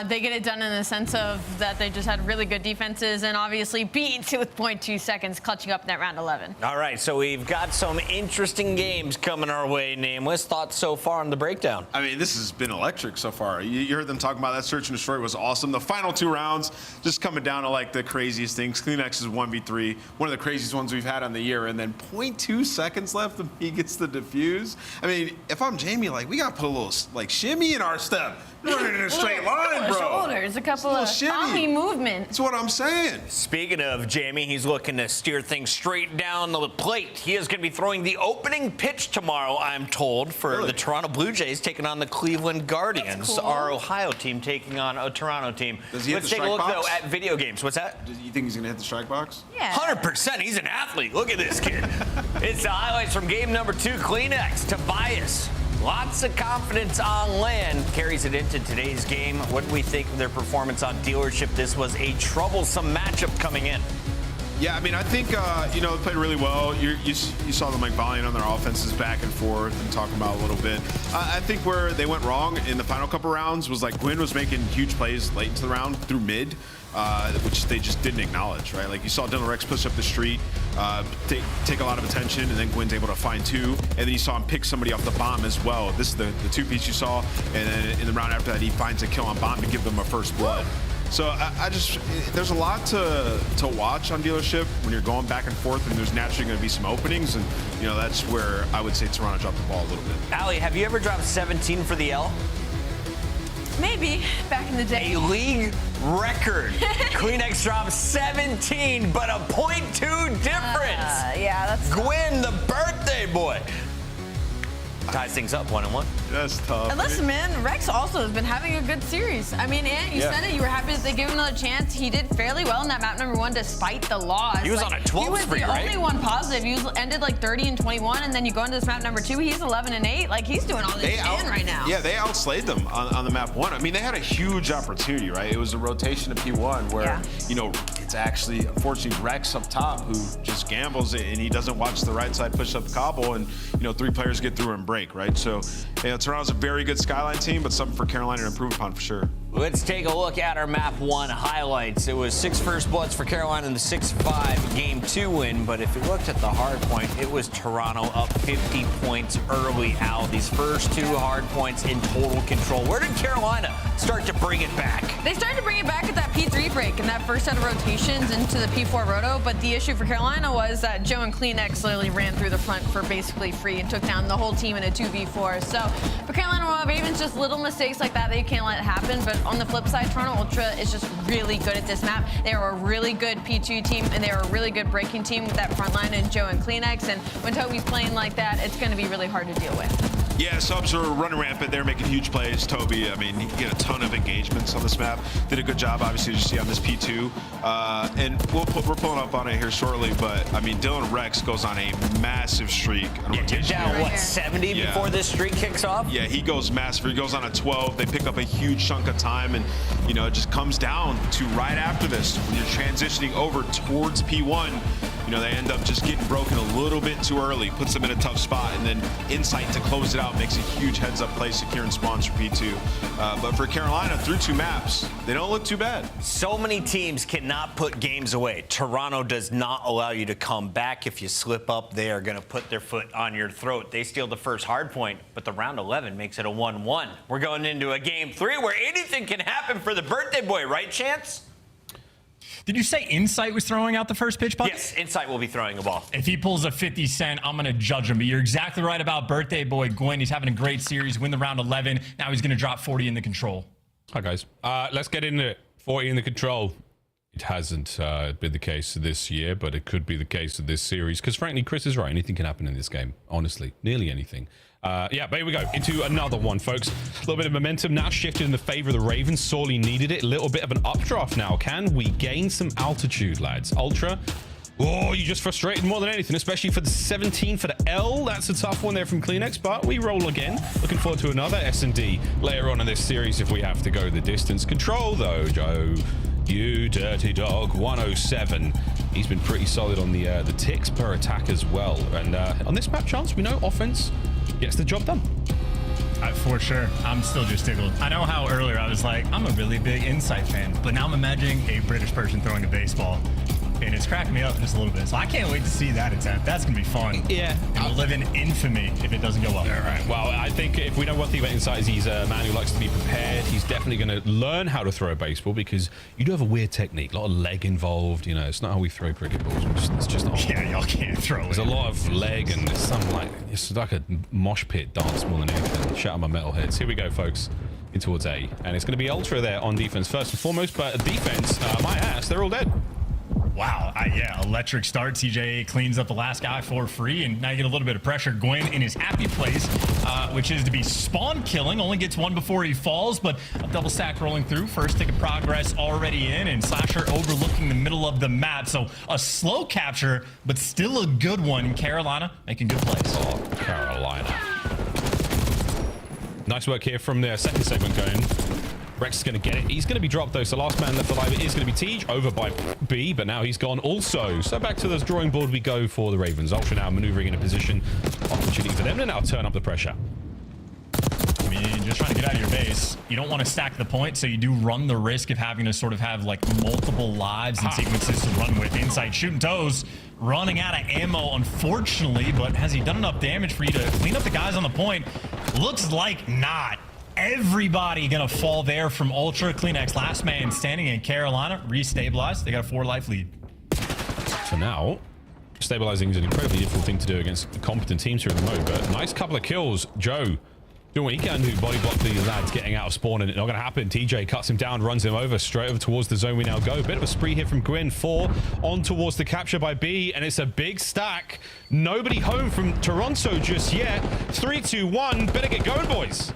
They get it done in the sense of that they just had really good defenses and obviously beat with 0.2 seconds, clutching up in that round 11. All right, so we've got some interesting games coming our way, Nameless. Thoughts so far on the breakdown? I mean, this has been electric so far. You heard them talking about that search and destroy was awesome. The final 2 rounds just coming down to the craziest things. Kleenex is 1v3, one of the craziest ones we've had on the year, and then 0.2 seconds left and he gets the defuse. I mean, if I'm Jamie, we gotta put a little shimmy in our step. You're running in a straight line, bro. Shoulders, a couple of funny movement. That's what I'm saying. Speaking of Jamie, he's looking to steer things straight down the plate. He is going to be throwing the opening pitch tomorrow, I'm told, for the Toronto Blue Jays taking on the Cleveland Guardians. Cool. Our Ohio team taking on a Toronto team. Does he hit Let's the take a strike look, box? though, at video games. What's that? Do you think he's going to hit the strike box? Yeah. 100%. He's an athlete. Look at this kid. It's the highlights from game number 2. Kleenex, Tobias. Lots of confidence on land. Carries it into today's game. What do we think of their performance on Dealership? This was a troublesome matchup coming in. Yeah, I mean, I think, they played really well. You saw them volleying on their offenses back and forth and talking about a little bit. I think where they went wrong in the final couple rounds was Gwyn was making huge plays late into the round through mid, which they just didn't acknowledge, right? You saw Dylan Rex push up the street, take a lot of attention, and then Gwyn's able to find 2. And then you saw him pick somebody off the bomb as well. This is the 2-piece you saw. And then in the round after that, he finds a kill on bomb to give them a first blood. So there's a lot to watch on Dealership when you're going back and forth, and there's naturally going to be some openings, and that's where I would say Toronto dropped the ball a little bit. Allie, have you ever dropped 17 for the L? Maybe back in the day. A league record. Kleenex dropped 17, but a 0.2 difference. Yeah, that's Gwyn, the birthday boy. Ties things up 1-1. That's tough. And listen, man, Rex also has been having a good series. I mean, Ant, you said it. You were happy that they gave him another chance. He did fairly well in that map number 1 despite the loss. He was on a 12 He was spree, the right? only one positive. He ended 30-21, and then you go into this map number 2, he's 11-8. He's doing all this shit right now. Yeah, they outslayed them on the map 1. I mean, they had a huge opportunity, right? It was a rotation of P1 where, it's actually, unfortunately, Rex up top who just gambles and he doesn't watch the right side push up the cobble, and, 3 players get through and break, right? So, Toronto's a very good Skyline team, but something for Carolina to improve upon for sure. Let's take a look at our map 1 highlights. It was 6 first bloods for Carolina in the 6-5 game 2 win, but if you looked at the hard point, it was Toronto up 50 points early out. These first 2 hard points in total control. Where did Carolina start to bring it back? They started to bring it back at that P3 break in that first set of rotations into the P4 roto, but the issue for Carolina was that Joe and Kleenex literally ran through the front for basically free and took down the whole team in a 2v4. So for Carolina Ravens, just little mistakes like that you can't let it happen, but on the flip side, Toronto Ultra is just really good at this map. They are a really good P2 team, and they are a really good breaking team with that front line and Joe and Kleenex, and when Toby's playing like that, it's going to be really hard to deal with. Yeah, subs are running rampant. They're making huge plays. Toby, I mean, he can get a ton of engagements on this map. Did a good job, obviously, as you see on this P2. And we're pulling up on it here shortly, but, I mean, Dylan Rex goes on a massive streak. You're down, what, 70 before this streak kicks off? Yeah, he goes massive. He goes on a 12. They pick up a huge chunk of time, and, you know, it just comes down to right after this, when you're transitioning over towards P1, you know, they end up just getting broken a little bit too early, puts them in a tough spot, and then Insight to close it out makes a huge heads-up play, securing spawns for P2. But for Carolina, through 2 maps, they don't look too bad. So many teams cannot put games away. Toronto does not allow you to come back. If you slip up, they are going to put their foot on your throat. They steal the first hard point, but the round 11 makes it a 1-1. We're going into a game 3 where anything can happen for the birthday boy, right, Chance? Did you say Insight was throwing out the first pitch puck? Yes, Insight will be throwing a ball. If he pulls a 50 cent, I'm going to judge him. But you're exactly right about birthday boy Gwyn. He's having a great series, win the round 11. Now he's going to drop 40 in the control. Hi, guys. Let's get into it. 40 in the control. It hasn't been the case this year, but it could be the case of this series. Because frankly, Chris is right. Anything can happen in this game. Honestly, nearly anything. Yeah, but here we go into another one, folks. A little bit of momentum now shifted in the favor of the Ravens. Sorely needed it. A little bit of an updraft now. Can we gain some altitude, lads? Ultra. Oh, you just frustrated more than anything, especially for the 17 for the L. That's a tough one there from Kleenex, but we roll again. Looking forward to another S&D later on in this series if we have to go the distance. Control, though, Joe. You dirty dog. 107. He's been pretty solid on the ticks per attack as well. And on this map, Chance, we know offense gets the job done. For sure. I'm still just tickled. I know how earlier I was like, I'm a really big Insight fan, but now I'm imagining a British person throwing a baseball. And it's cracking me up just a little bit. So I can't wait to see that attempt. That's going to be fun. Yeah. And we'll live in infamy if it doesn't go well. All right. Well, I think if we know one thing about Insight is he's a man who likes to be prepared. He's definitely going to learn how to throw a baseball because you do have a weird technique. A lot of leg involved. You know, it's not how we throw cricket balls. It's just not. Yeah, y'all can't throw it. There's a lot of leg and it's some it's like a mosh pit dance more than anything. Shout out my metalheads. Here we go, folks. In towards A. And it's going to be Ultra there on defense first and foremost. But defense, my ass, they're all dead. Wow, yeah, electric start. TJ cleans up the last guy for free, and now you get a little bit of pressure. Gwyn in his happy place, which is to be spawn killing. Only gets one before he falls, but a double stack rolling through. First tick of progress already in, and Slasher overlooking the middle of the map. So a slow capture, but still a good one. Carolina making good plays. Oh, Carolina. Nice work here from the second segment going. Rex is going to get it. He's going to be dropped, though. So last man left alive is going to be Tej, over by B, but now he's gone also. So back to the drawing board we go for the Ravens. Ultra now maneuvering in a position. Opportunity for them to now turn up the pressure. I mean, just trying to get out of your base. You don't want to stack the point, so you do run the risk of having to sort of have, like, multiple lives and sequences to run with. Insight shooting toes, running out of ammo, unfortunately, but has he done enough damage for you to clean up the guys on the point? Looks like not. Everybody gonna fall there from Ultra. Kleenex last man standing in Carolina. Restabilized. They got a 4-life lead. For now, stabilizing is an incredibly difficult thing to do against competent teams here in the mode, but nice couple of kills. Joe doing what he can to body block the lads getting out of spawn, and it's not gonna happen. TJ cuts him down, runs him over, straight over towards the zone we now go. Bit of a spree here from Gwyn. 4 on towards the capture by B, and it's a big stack. Nobody home from Toronto just yet. 3, 2, 1. Better get going, boys.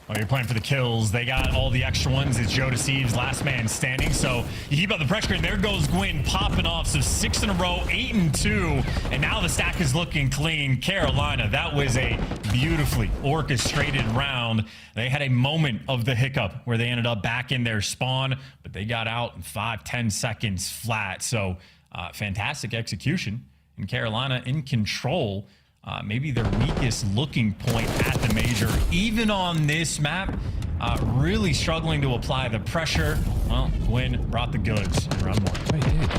Oh, you're playing for the kills. They got all the extra ones. It's Joe Deceives, last man standing. So you keep up the pressure, and there goes Gwyn popping off. So 6 in a row, 8 and 2. And now the stack is looking clean. Carolina, that was a beautifully orchestrated round. They had a moment of the hiccup where they ended up back in their spawn, but they got out in 5-10 seconds flat. So fantastic execution. And Carolina in control. Maybe their weakest looking point at the major, even on this map. really struggling to apply the pressure. Well, Gwyn brought the goods in round one. Oh, he did.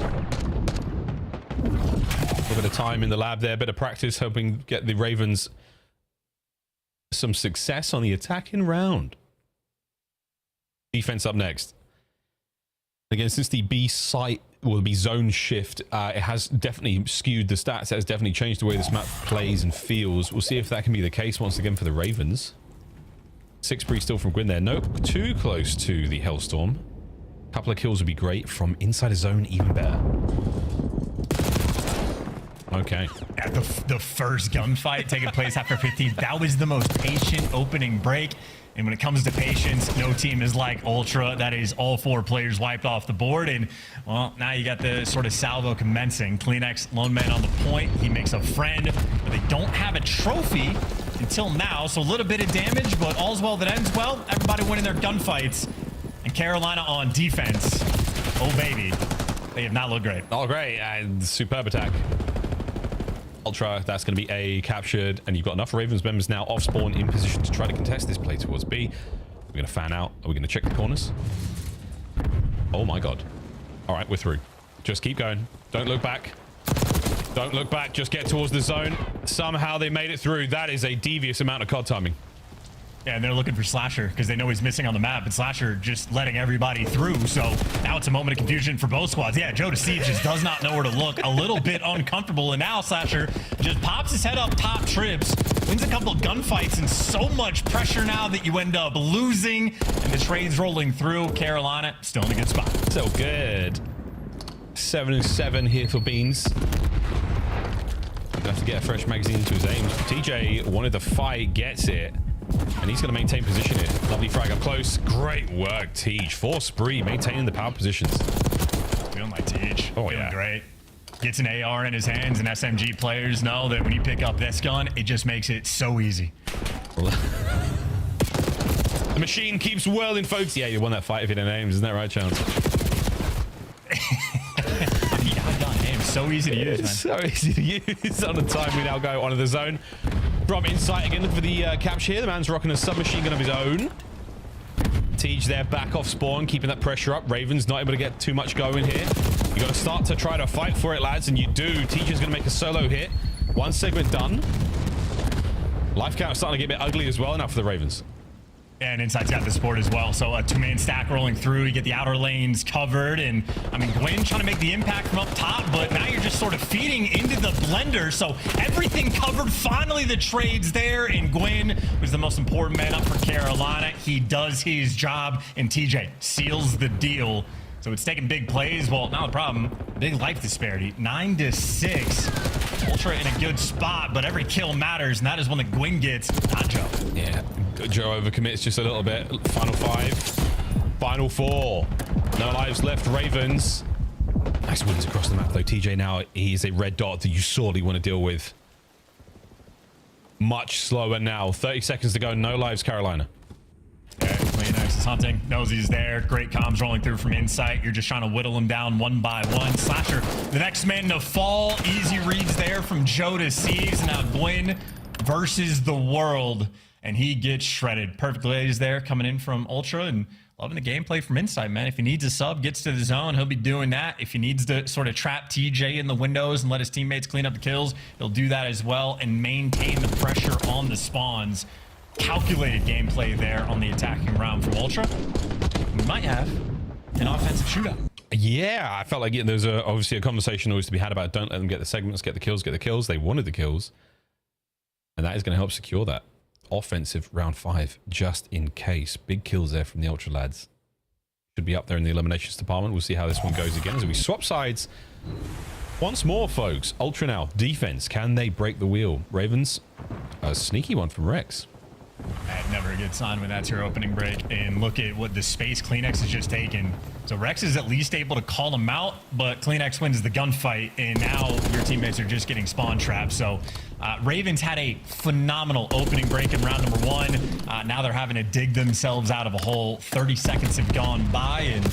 A little bit of time in the lab there, bit of practice, hoping to get the Ravens some success on the attacking round. Defense up next. Again, since the B site will be zone shift, it has definitely skewed the stats. It has definitely changed the way this map plays and feels. We'll see if that can be the case once again for the Ravens. 6 spree still from Gwyn there. No, too close to the Hellstorm. A couple of kills would be great. From inside a zone, even better. Okay. At the first gunfight taking place after 15, that was the most patient opening break. And when it comes to patience, no team is like Ultra. That is all 4 players wiped off the board. And, well, now you got the sort of salvo commencing. Kleenex, lone man on the point. He makes a friend, but they don't have a trophy until now. So a little bit of damage, but all's well that ends well. Everybody winning their gunfights. And Carolina on defense. Oh, baby. They have not looked great. Not great. And superb attack. Ultra, that's going to be A captured, and you've got enough Ravens members now off spawn in position to try to contest this play towards B. We're going to fan out. Are we going to check the corners? Oh my god. All right, we're through. Just keep going. Don't look back. Don't look back. Just get towards the zone. Somehow they made it through. That is a devious amount of COD timing. Yeah, and they're looking for Slasher because they know he's missing on the map, and Slasher just letting everybody through. So now it's a moment of confusion for both squads. Yeah, Joe Deceive just does not know where to look. A little bit uncomfortable, and now Slasher just pops his head up top, trips, wins a couple of gunfights, and so much pressure now that you end up losing, and the trade's rolling through. Carolina still in a good spot. So good. 7-7 here for Beans. Gonna have to get a fresh magazine into his aims. TJ wanted the fight, gets it. And he's going to maintain position here. Lovely frag up close. Great work, Teach. 4 spree, maintaining the power positions. Feeling like Teach. Oh, feeling yeah. Great. Gets an AR in his hands, and SMG players know that when you pick up this gun, it just makes it so easy. The machine keeps whirling, folks. Yeah, you won that fight if you didn't aim. Isn't that right, Chance? So easy to use, man. So easy to use. On the time, we now go onto the zone. From inside again, look for the capture here. The man's rocking a submachine gun of his own. Teej there, back off spawn, keeping that pressure up. Ravens not able to get too much going here. You got to start to try to fight for it, lads, and you do. Teej is going to make a solo hit. 1 segment done. Life count is starting to get a bit ugly as well now for the Ravens. And Inside's got the support as well. So a 2-man stack rolling through. You get the outer lanes covered. And, I mean, Gwyn trying to make the impact from up top, but now you're just sort of feeding into the blender. So everything covered. Finally, the trade's there. And Gwyn was the most important man up for Carolina. He does his job, and TJ seals the deal. So it's taking big plays. Well, not a problem. Big life disparity. 9-6. Ultra in a good spot, but every kill matters, and that is when the Gwyn gets, not Joe. Yeah, Joe overcommits just a little bit. Final 5. Final 4. No lives left, Ravens. Nice wins across the map, though. TJ now, he is a red dot that you sorely want to deal with. Much slower now. 30 seconds to go. No lives, Carolina. Okay, Kleenex is hunting. Knows he's there. Great comms rolling through from Insight. You're just trying to whittle him down one by one. Slasher, the next man to fall. Easy reads there from Joe Deceives. Now Gwyn versus the world, and he gets shredded. Perfect plays there coming in from Ultra, and loving the gameplay from Insight, man. If he needs a sub, gets to the zone, he'll be doing that. If he needs to sort of trap TJ in the windows and let his teammates clean up the kills, he'll do that as well and maintain the pressure on the spawns. Calculated gameplay there on the attacking round from Ultra. We might have an offensive shootout. Yeah, I felt like there's obviously a conversation always to be had about don't let them get the segments, get the kills, get the kills. They wanted the kills. And that is going to help secure that offensive round 5, just in case. Big kills there from the Ultra lads. Should be up there in the eliminations department. We'll see how this one goes again as we swap sides once more, folks. Ultra now, defense. Can they break the wheel? Ravens, a sneaky one from Rex. Never a good sign when that's your opening break. And look at what the space Kleenex has just taken. So Rex is at least able to call him out, but Kleenex wins the gunfight, and now your teammates are just getting spawn trapped. So Ravens had a phenomenal opening break in round number 1. Now they're having to dig themselves out of a hole. 30 seconds have gone by, and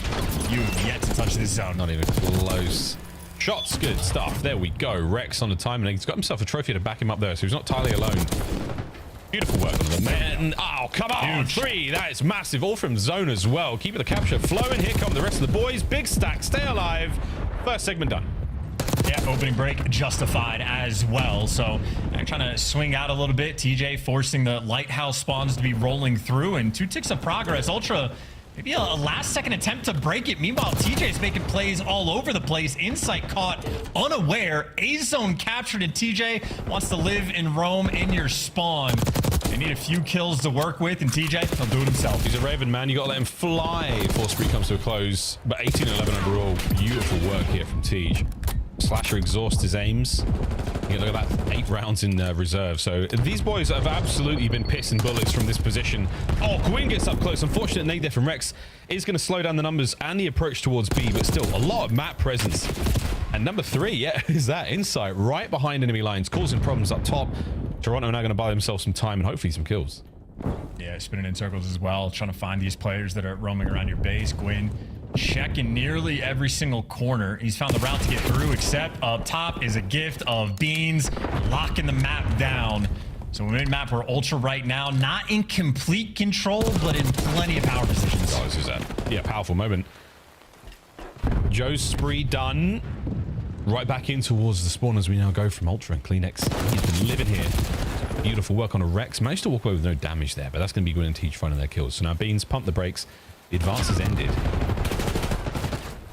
you have yet to touch this zone. Not even close. Shots, good stuff. There we go. Rex on the time, and he's got himself a trophy to back him up there, so he's not entirely alone. Beautiful work on the men. Oh, come on. Huge. 3. That is massive. All from zone as well. Keeping the capture flowing. Here come the rest of the boys. Big stack. Stay alive. First segment done. Yeah, opening break justified as well. So trying to swing out a little bit. TJ forcing the lighthouse spawns to be rolling through, and 2 ticks of progress. Ultra, maybe a last-second attempt to break it. Meanwhile, TJ's making plays all over the place. Insight caught unaware. A-zone captured, and TJ wants to live and roam in your spawn. They need a few kills to work with, and TJ, he'll do it himself. He's a Raven, man. You got to let him fly before spree comes to a close. But 18-11 overall. Beautiful work here from Tej. Slasher exhausts his aims. You look at that, 8 rounds in reserve. So these boys have absolutely been pissing bullets from this position. Oh, Gwyn gets up close. Unfortunate nade there from Rex is going to slow down the numbers and the approach towards B, but still a lot of map presence. And number 3, yeah, is that Insight right behind enemy lines, causing problems up top. Toronto are now going to buy themselves some time and hopefully some kills. Yeah, spinning in circles as well, trying to find these players that are roaming around your base. Gwyn checking nearly every single corner. He's found the route to get through, except up top is a gift of beans, locking the map down. So we're in map where Ultra right now, not in complete control, but in plenty of power positions. Oh, this is a powerful moment. Joe's spree done. Right back in towards the spawn as we now go from Ultra and Kleenex. He's been living here. Beautiful work on a Rex. Managed to walk away with no damage there, but that's going to be Gwyn and Tej finding their kills. So now Beans pump the brakes. The advance has ended.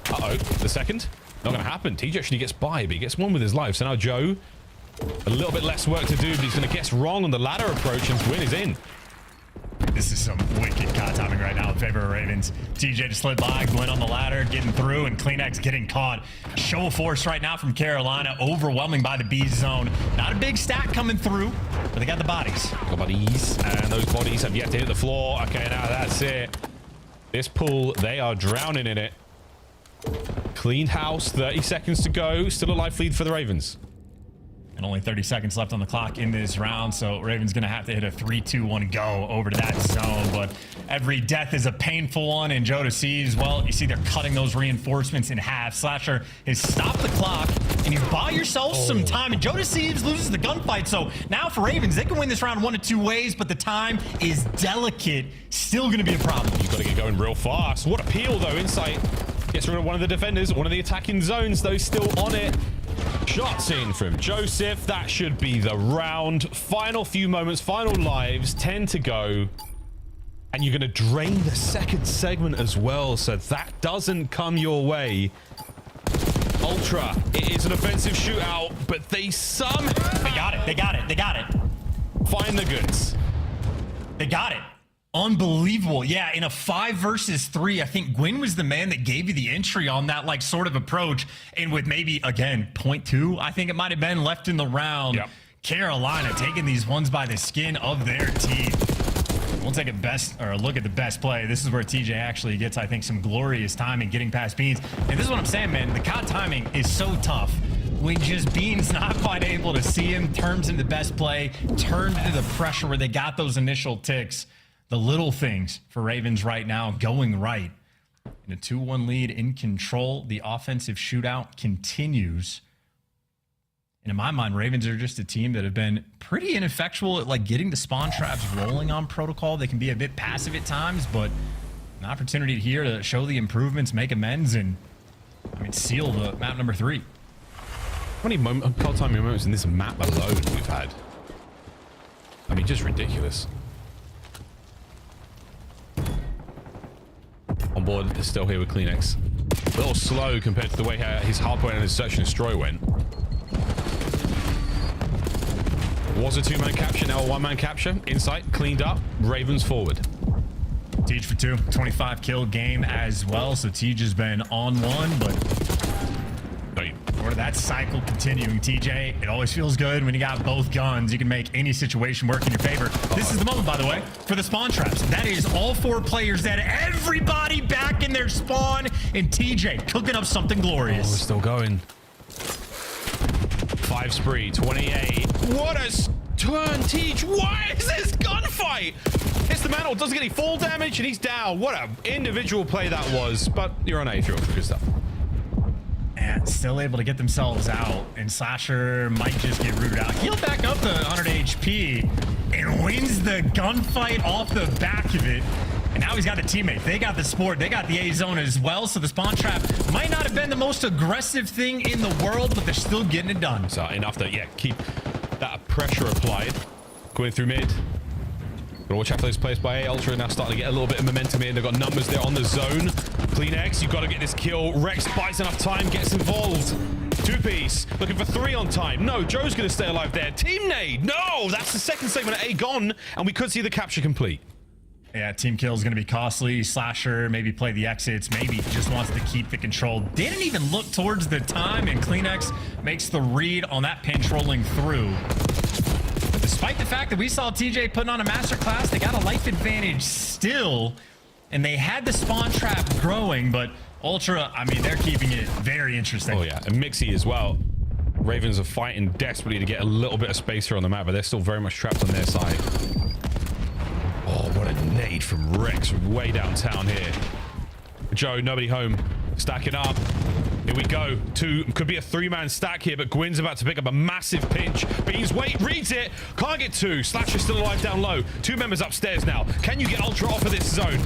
Uh-oh, the second. Not going to happen. Tej actually gets by, but he gets one with his life. So now Joe, a little bit less work to do, but he's going to guess wrong on the ladder approach, and Gwyn is in. This is some wicked caught timing right now in favor of Ravens. TJ just slid by, Gwyn on the ladder, getting through, and Kleenex getting caught. Show of force right now from Carolina, overwhelming by the B zone. Not a big stack coming through, but they got the bodies. Got bodies, and those bodies have yet to hit the floor. Okay, now that's it. This pool, they are drowning in it. Clean house, 30 seconds to go. Still a life lead for the Ravens. And only 30 seconds left on the clock in this round, so Raven's going to have to hit a 3-2-1 go over to that zone. But every death is a painful one, and Joe sees, well, you see they're cutting those reinforcements in half. Slasher has stopped the clock, and you buy yourself some time, and Joe Deceives loses the gunfight. So now for Ravens, they can win this round 1 of 2 ways, but the time is delicate. Still going to be a problem. You've got to get going real fast. What a peel, though. Insight gets rid of one of the defenders, one of the attacking zones, though, still on it. Shots in from Joseph. That should be the round. Final few moments, final lives, 10 to go. And you're going to drain the second segment as well, so that doesn't come your way. Ultra, it is an offensive shootout, but they somehow... They got it. They got it. They got it. Find the goods. They got it. Unbelievable. Yeah, in a 5 versus 3, I think Gwyn was the man that gave you the entry on that like sort of approach. And with maybe, again, 0.2, I think it might have been left in the round. Yep. Carolina taking these ones by the skin of their teeth. We'll take a look at the best play. This is where TJ actually gets, I think, some glorious timing getting past Beans. And this is what I'm saying, man. The COD timing is so tough. When just Beans not quite able to see him, turns into the best play, turned into the pressure where they got those initial ticks. The little things for Ravens right now going right. In a 2-1 lead in control, the offensive shootout continues. And in my mind, Ravens are just a team that have been pretty ineffectual at like getting the spawn traps rolling on protocol. They can be a bit passive at times, but an opportunity here to show the improvements, make amends, and seal the map number 3. How many call timing moments in this map alone we've had? I mean, just ridiculous. On board, is still here with Kleenex. A little slow compared to the way his hardpoint and his search and destroy went. Was a 2-man capture, now a 1-man capture. Insight cleaned up. Ravens forward. Tej for 2, 25 kill game as well. So Tej has been on 1, but or that cycle continuing. TJ, it always feels good when you got both guns. You can make any situation work in your favor. This is the moment, by the way, for the spawn traps. That is all 4 players dead. Everybody back in their spawn, and TJ cooking up something glorious. Oh, we're still going. 5 spree, 28. What a turn, Tej. Why is this gunfight? Hits the mantle, doesn't get any fall damage, and he's down. What an individual play that was. But you're on A if you're good stuff. And still able to get themselves out. And Slasher might just get rooted out. He'll back up the 100 HP and wins the gunfight off the back of it. And now he's got a teammate. They got the sport. They got the A zone as well. So the spawn trap might not have been the most aggressive thing in the world, but they're still getting it done. So enough to, yeah, keep that pressure applied. Going through mid. Gotta watch out for those players by A. Ultra now starting to get a little bit of momentum in. They've got numbers there on the zone. Kleenex, you've got to get this kill. Rex buys enough time, gets involved. Two-piece, looking for 3 on time. No, Joe's going to stay alive there. Team nade. No, that's the second segment of A gone, and we could see the capture complete. Yeah, team kill is going to be costly. Slasher maybe play the exits. Maybe just wants to keep the control. Didn't even look towards the time, and Kleenex makes the read on that pinch rolling through. But despite the fact that we saw TJ putting on a masterclass, they got a life advantage still, and they had the spawn trap growing, but Ultra, I mean, they're keeping it very interesting. Oh, yeah, and Mixie as well. Ravens are fighting desperately to get a little bit of space here on the map, but they're still very much trapped on their side. Oh, what a nade from Rex way downtown here. Joe, nobody home. Stacking up. Here we go. 2, could be a 3-man stack here, but Gwyn's about to pick up a massive pinch. Beans, wait, reads it. Can't get 2. Slasher's still alive down low. 2 members upstairs now. Can you get Ultra off of this zone?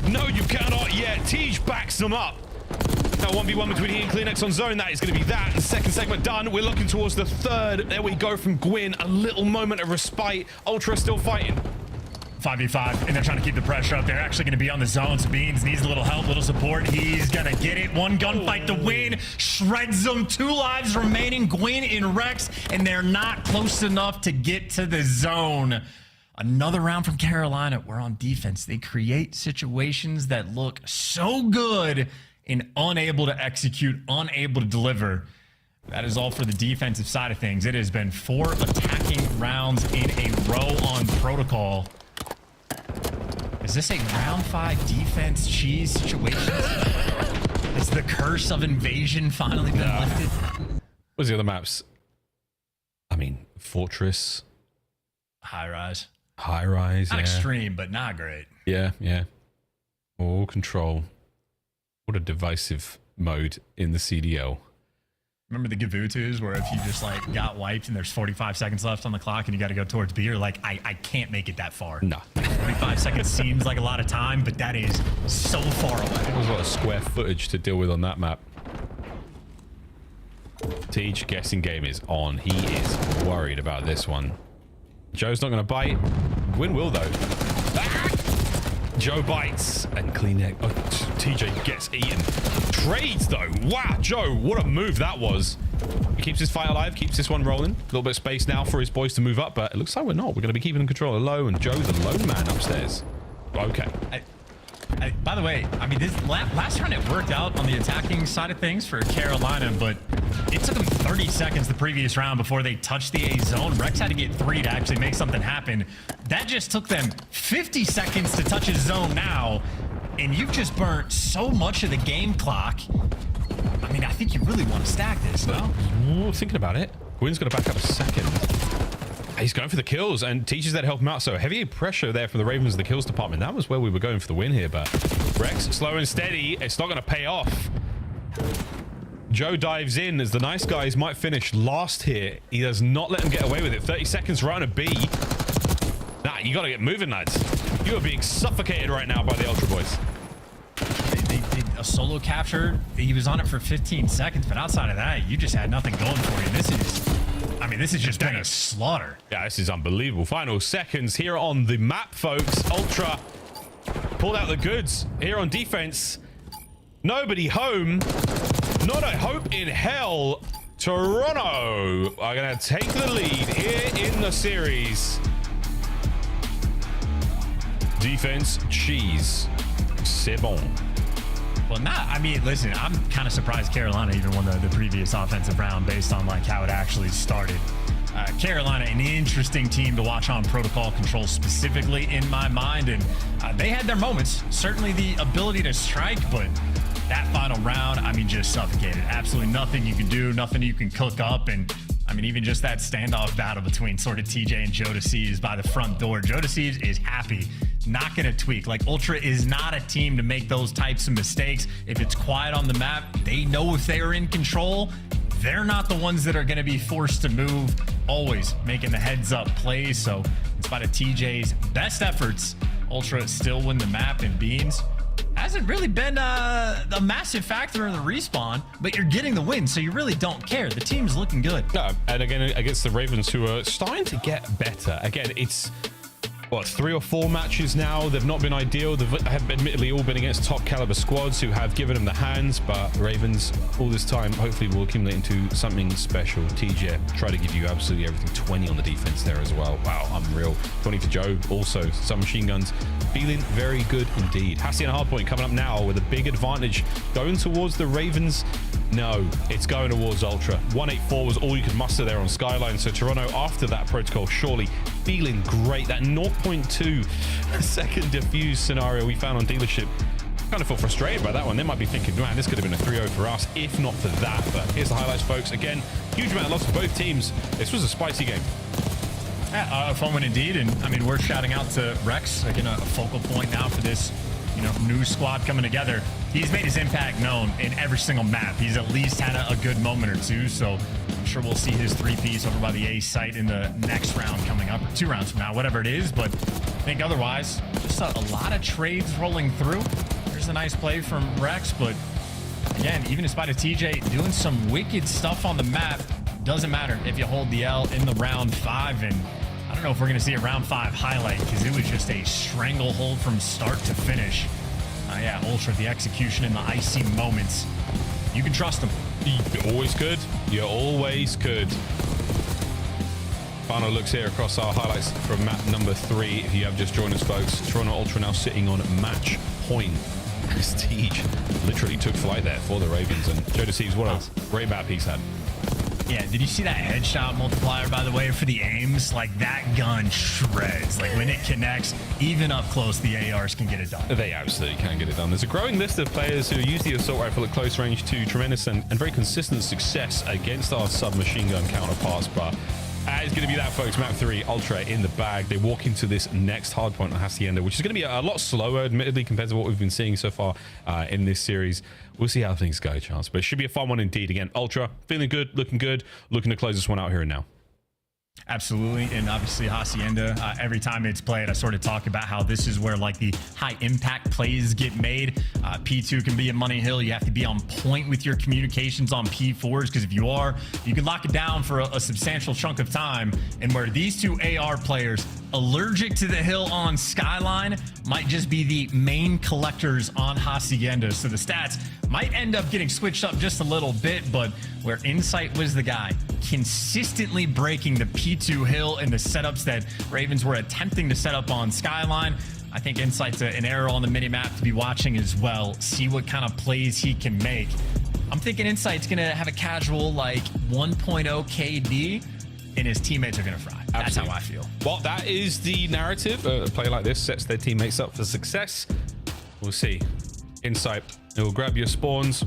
No, you cannot yet. Tej backs them up. Now 1v1 between he and Kleenex on zone. That is going to be that. The second segment done. We're looking towards the third. There we go from Gwyn. A little moment of respite. Ultra still fighting. 5v5, and they're trying to keep the pressure up. They're actually going to be on the zone, so Beans needs a little help, little support. He's going to get it. 1 gunfight to win. Shreds them. 2 lives remaining. Gwyn and Rex, and they're not close enough to get to the zone. Another round from Carolina. We're on defense. They create situations that look so good and unable to execute, unable to deliver. That is all for the defensive side of things. It has been 4 attacking rounds in a row on Protocol. Is this a round 5 defense cheese situation? Is the curse of invasion finally been lifted? What's the other maps? I mean, Fortress. High rise. High rise, Not yeah. extreme, but not great. Yeah, yeah. All control. What a divisive mode in the CDL. Remember the Gavutus where if you just like got wiped and there's 45 seconds left on the clock and you got to go towards B, you're like, I can't make it that far. No. 45 seconds seems like a lot of time, but that is so far away. There's a lot of square footage to deal with on that map. Tej guessing game is on. He is worried about this one. Joe's not going to bite. Gwyn will though. Ah! Joe bites and Kleenex. Oh, TJ gets eaten. Trades though. Wow, Joe, what a move that was. He keeps his fight alive, keeps this one rolling. A little bit of space now for his boys to move up, but it looks like we're not. We're going to be keeping control of low, and Joe's the lone man upstairs. Okay. By the way, I mean, this last round it worked out on the attacking side of things for Carolina, but it took them 30 seconds the previous round before they touched the A zone. Rex had to get 3 to actually make something happen. That just took them 50 seconds to touch his zone now, and you've just burnt so much of the game clock. I mean, I think you really want to stack this, no? Ooh, thinking about it. Gwyn's going to back up a second. He's going for the kills and teaches that to help him out. So heavy pressure there from the Ravens in the kills department. That was where we were going for the win here, but Rex slow and steady. It's not going to pay off. Joe dives in as the nice guys might finish last here. He does not let them get away with it. 30 seconds round of B. Nah, you got to get moving, lads. You are being suffocated right now by the Ultra Boys. They did a solo capture. He was on it for 15 seconds, but outside of that, you just had nothing going for you. This has just been a slaughter. Yeah, this is unbelievable. Final seconds here on the map, folks. Ultra pulled out the goods here on defense. Nobody home. Not a hope in hell. Toronto are going to take the lead here in the series. Defense, cheese. C'est bon. Well, listen, I'm kind of surprised Carolina even won the previous offensive round based on like how it actually started. Carolina, an interesting team to watch on protocol control specifically in my mind, and they had their moments. Certainly the ability to strike, but that final round, just suffocated. Absolutely nothing you can do, nothing you can cook up, and mean, even just that standoff battle between sort of TJ and Jodeci by the front door. Jodeci is happy, not going to tweak. Like, Ultra is not a team to make those types of mistakes. If it's quiet on the map, they know if they're in control, they're not the ones that are going to be forced to move, always making the heads up plays. So in spite of TJ's best efforts, Ultra still win the map, and Beans hasn't really been a massive factor in the respawn, but you're getting the win, so you really don't care. The team's looking good. No, and again, against the Ravens, who are starting to get better. Again, it's what, 3 or 4 matches now. They've not been ideal. They've have admittedly all been against top caliber squads who have given them the hands, but Ravens all this time hopefully will accumulate into something special. TJ try to give you absolutely everything. 20 on the defense there as well. Wow, unreal. 20 for Joe. Also some machine guns. Feeling very good indeed. Hacienda Hardpoint coming up now with a big advantage going towards the Ravens. No, it's going towards Ultra. 184 was all you could muster there on Skyline. So Toronto, after that protocol, surely feeling great. That 0.2 second diffuse scenario we found on dealership, kind of feel frustrated by that one. They might be thinking, man, this could have been a 3-0 for us if not for that. But here's the highlights, folks. Again, huge amount of loss for both teams. This was a spicy game. Yeah, a fun one indeed. And I mean, we're shouting out to Rex, again, a focal point now for this, you know, new squad coming together. He's made his impact known in every single map. He's at least had a good moment or two. So I'm sure we'll see his 3-piece over by the A site in the next round coming up, or 2 rounds from now, whatever it is. But I think otherwise, just a lot of trades rolling through. There's a nice play from Rex, but again, even in spite of TJ doing some wicked stuff on the map, doesn't matter if you hold the L in the round 5. And I don't know if we're going to see a round 5 highlight, because it was just a stranglehold from start to finish. Yeah, Ultra, the execution in the icy moments. You can trust them. You always could. You always could. Final looks here across our highlights from map number 3. If you have just joined us, folks, Toronto Ultra now sitting on match point. Prestige literally took flight there for the Ravens. And Jodeci's what a great map he's had. Yeah, did you see that headshot multiplier, by the way, for the aims? Like, that gun shreds. Like, when it connects, even up close, the ARs can get it done. They absolutely can get it done. There's a growing list of players who use the assault rifle at close range to tremendous and very consistent success against our submachine gun counterparts, but it's going to be that, folks. Map 3, Ultra in the bag. They walk into this next hardpoint on Hacienda, which is going to be a lot slower, admittedly, compared to what we've been seeing so far in this series. We'll see how things go, Chance, but it should be a fun one indeed. Again, Ultra feeling good, looking to close this one out here and now. Absolutely. And obviously Hacienda, every time it's played, I sort of talk about how this is where like the high impact plays get made. P2 can be a money hill. You have to be on point with your communications on P4s, because if you are, you can lock it down for a substantial chunk of time. And where these 2 AR players, allergic to the hill on Skyline, might just be the main collectors on Hacienda. So the stats might end up getting switched up just a little bit, but where Insight was the guy consistently breaking the P2 hill and the setups that Ravens were attempting to set up on Skyline, I think Insight's an arrow on the minimap to be watching as well. See what kind of plays he can make. I'm thinking Insight's going to have a casual like 1.0 KD, and his teammates are going to fry. That's how I feel. Well, that is the narrative. A play like this sets their teammates up for success. We'll see. Insight, he'll grab your spawns,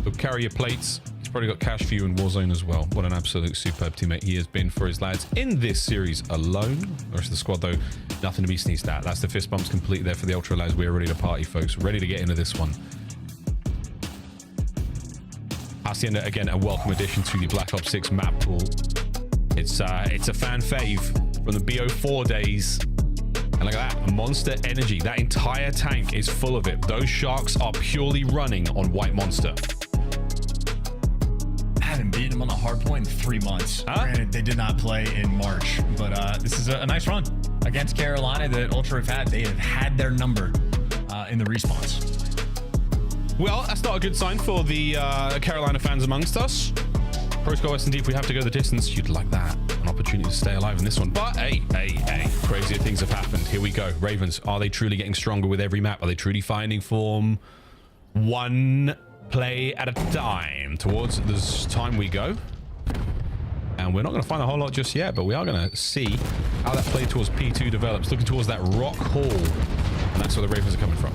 he'll carry your plates. He's probably got cash for you in Warzone as well. What an absolute superb teammate he has been for his lads in this series alone. The rest of the squad, though, nothing to be sneezed at. That's the fist bumps complete there for the Ultra lads. We're ready to party, folks. Ready to get into this one. Hacienda, again, a welcome addition to the Black Ops 6 map pool. It's a fan fave from the BO4 days. And look at that, Monster Energy. That entire tank is full of it. Those sharks are purely running on White Monster. I haven't beaten him on a hardpoint in 3 months. Granted, they did not play in March, but this is a nice run against Carolina that Ultra have had. They have had their number in the response. Well, that's not a good sign for the Carolina fans amongst us. Protocol S&D, if we have to go the distance, you'd like that. An opportunity to stay alive in this one. But hey, crazier things have happened. Here we go. Ravens, are they truly getting stronger with every map? Are they truly finding form? One play at a time. Towards this time we go. And we're not going to find a whole lot just yet, but we are going to see how that play towards P2 develops. Looking towards that rock hall. And that's where the Ravens are coming from.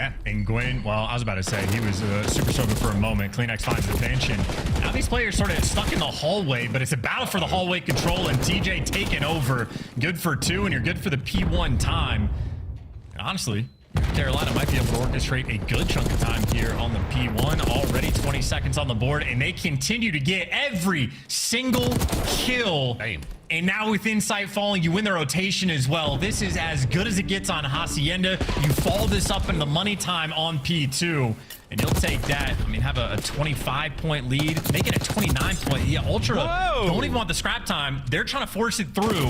Yeah, and Gwyn, well, I was about to say, he was super sober for a moment. Kleenex finds the bench, and now these players sort of stuck in the hallway, but it's a battle for the hallway control, and TJ taking over. Good for 2, and you're good for the P1 time. And honestly, Carolina might be able to orchestrate a good chunk of time here on the P1. Already 20 seconds on the board, and they continue to get every single kill. Damn. And now with Insight falling, you win the rotation as well. This is as good as it gets on Hacienda. You follow this up in the money time on P2, and you'll take that. I mean, have a 25-point lead. Make it a 29-point. Yeah, Ultra don't even want the scrap time. They're trying to force it through.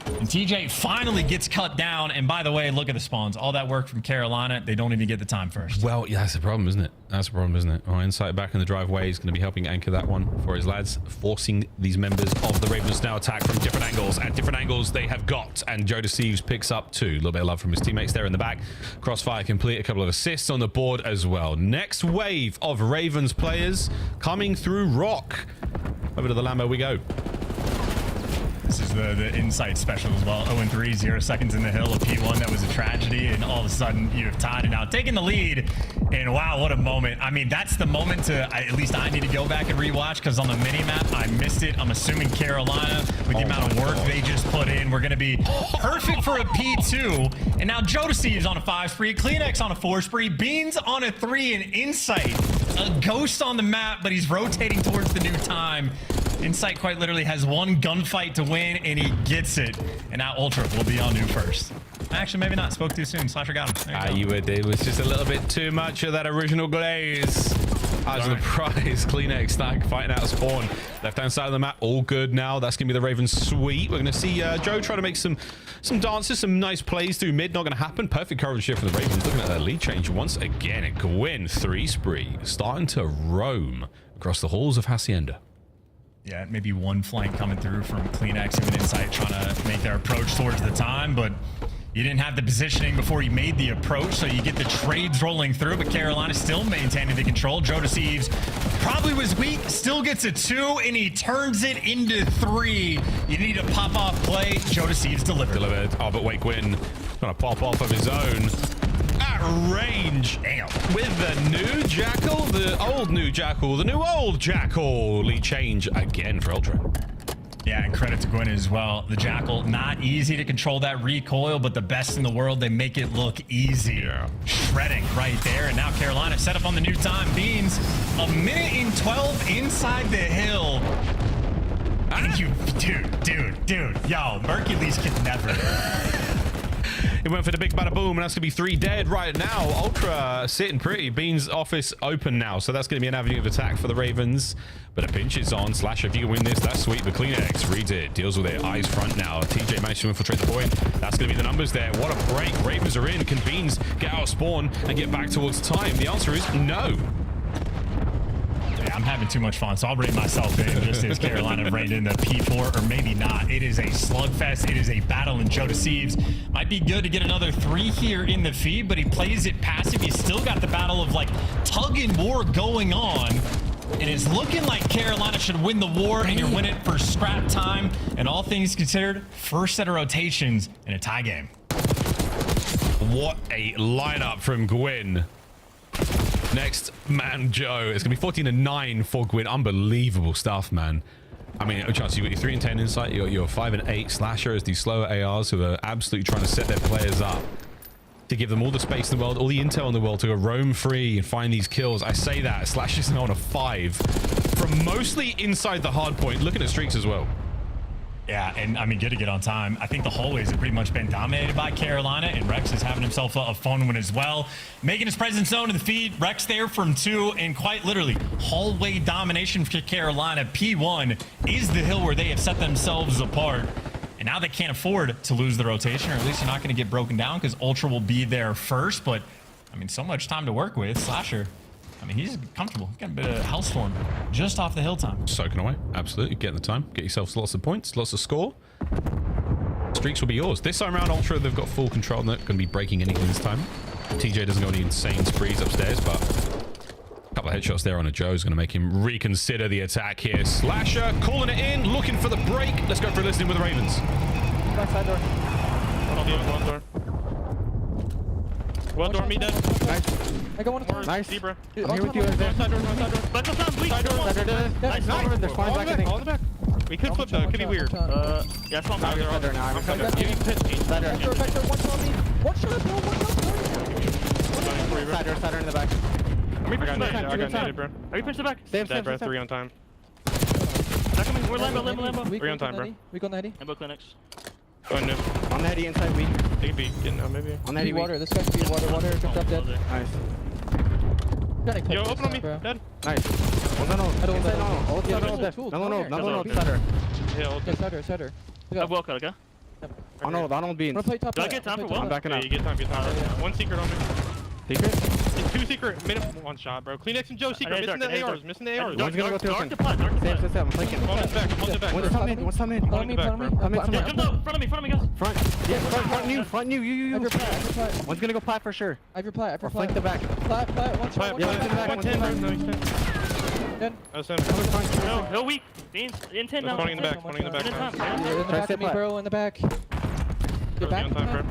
And TJ finally gets cut down. And by the way, look at the spawns. All that work from Carolina, they don't even get the time first. Well, yeah, that's the problem, isn't it? That's the problem, isn't it? Oh, Insight back in the driveway is going to be helping anchor that one for his lads, forcing these members of the Ravens now attack from different angles. At different angles they have got, and Joe Deceives picks up 2. A little bit of love from his teammates there in the back. Crossfire complete, a couple of assists on the board as well. Next wave of Ravens players coming through Rock. Over to the Lambo we go. This is the Insight special as well. 0-3, 0 seconds in the hill. A P1 that was a tragedy, and all of a sudden you have tied it out, taking the lead. And wow, what a moment. I mean, that's the moment to, at least I need to go back and rewatch, because on the mini-map, I missed it. I'm assuming Carolina, with the amount of work they just put in, we're going to be perfect for a P2. And now Joe Deceives on a 5 spree, Kleenex on a 4 spree, Beans on a 3, and Insight, a ghost on the map, but he's rotating towards the new time. Insight quite literally has one gunfight to win, and he gets it. And now Ultra will be on new first. Actually, maybe not. Spoke too soon. Slasher got him. You would. It was just a little bit too much of that original glaze. As the prize, Kleenex stag fighting out of spawn. Left-hand side of the map, all good now. That's going to be the Ravens sweep. We're going to see Joe try to make some dances, some nice plays through mid. Not going to happen. Perfect coverage here for the Ravens. Looking at their lead change once again. Gwyn, 3 spree. Starting to roam across the halls of Hacienda. Yeah, maybe one flank coming through from Kleenex and Insight trying to make their approach towards the time, but you didn't have the positioning before you made the approach, so you get the trades rolling through, but Carolina still maintaining the control. Joe Deceives probably was weak, still gets a 2, and he turns it into 3. You need a pop-off play. Joe Deceives delivered. Oh, but wait, Gwyn trying to pop off of his own. At range. Damn. With the new Jackal, the old new Jackal, the new old Jackal. Lead change again for Ultra. Yeah, and credit to Gwyn as well. The Jackal, not easy to control that recoil, but the best in the world, they make it look easy. Yeah. Shredding right there, and now Carolina set up on the new time. Beans, 1 minute and 12 inside the hill. And you, dude, yo, Mercules can never. He went for the big bada boom, and that's going to be 3 dead right now. Ultra sitting pretty. Beans office open now, so that's going to be an avenue of attack for the Ravens. But a pinch is on. Slasher, if you can win this, that's sweet. The Kleenex reads it, deals with it. Eyes front now. TJ managed to infiltrate the point. That's going to be the numbers there. What a break. Ravens are in. Can Beans get out of spawn and get back towards time? The answer is no. I'm having too much fun, so I'll rate myself in just as Carolina rated in the P4, or maybe not. It is a slugfest. It is a battle, and Joe Deceives might be good to get another 3 here in the feed, but he plays it passive. He's still got the battle of like tug and war going on, and it's looking like Carolina should win the war, and you're winning for scrap time. And all things considered, first set of rotations in a tie game. What a lineup from Gwyn. Next man, Joe. It's going to be 14-9 for Gwyn. Unbelievable stuff, man. I mean, chance, you've got your 3 and 10 Insight, you got your 5 and 8 Slasher as these slower ARs who are absolutely trying to set their players up to give them all the space in the world, all the intel in the world to go roam free and find these kills. I say that. Slasher's now on a 5 from mostly inside the hard point. Looking at streaks as well. Yeah, and I mean, good to get on time. I think the hallways have pretty much been dominated by Carolina, and Rex is having himself a fun one as well. Making his presence known in the feed. Rex there from 2, and quite literally, hallway domination for Carolina. P1 is the hill where they have set themselves apart. And now they can't afford to lose the rotation, or at least you're not going to get broken down, because Ultra will be there first. But, I mean, so much time to work with. Slasher, I mean, he's comfortable. He's got a bit of Hellstorm just off the hill time. Soaking away. Absolutely. Getting the time. Get yourselves lots of points, lots of score. Streaks will be yours. This time around, Ultra, they've got full control. They're not going to be breaking anything this time. TJ doesn't go any insane sprees upstairs, but a couple of headshots there on a Joe is going to make him reconsider the attack here. Slasher calling it in, looking for the break. Let's go for a listening with the Ravens. Backside door. One on the other door. Well, door me dead. Nice. I got one of them. Nice. Zebra. I'm here with you, Isaiah. Side door, side door. Let's go down, please. Side door, side door. Nice. Nice. They're flying back, I think. All in the back. We could flip though. It could be weird. Yeah, it's not I'm bad. Thunder now. I'm Thunder. Vector, one shot me. One shot, bro. One shot. Side door in the back. Are we I got pushing back? naded, I got naded, bro. Are you pushing back? Save, Dead, save, bro. save. 3 on time. They're coming. We're Lambo. Weak Three on time, bro. Weak on the heady. Lambo Kleenex. Oh, no. On the heady inside weak. They could be getting out, maybe. On the heady Be weak. water. This guy's be water. Jumped up dead. Nice. Gotta clip Yo, this open on guy, me. bro. Dead. Nice. Oh, no. I don't Inside, know. no. Oh, Yeah, Thunder. there's tools. No. Okay. Thunder. Yeah, ult. Yeah, Sutter. I have walk out, okay? Oh, no. Donald Beans. Wanna play top Do I right? get time Wanna for play I'm top backing Yeah, up. you get time, yeah. One secret on me. Secret? 2 secret. Made him one shot, bro. Kleenex and Joe secret. Missing the ARs. Missing the ARs. One's gonna go through Dark open. to plat, dark to Save. plat. I'm flanking. One's back. One's back. What's top mid? What's top mid? Follow me. back, Follow me. bro. I'm in Yeah, jump out. Front of me, Front. Yeah, front you. I have your plat. One's gonna go plat for sure. I have your plat. Or flank the back. Plat. One shot. Yeah, one's in the back, one's in the back. No, he's dead. Dead. Oh, center. No weak. Beans. In 10 now. Spawning in the back. Spawning in the back. In time. You're in the Try to back stay of me, plat. bro. In the back. You're back. On time, bro.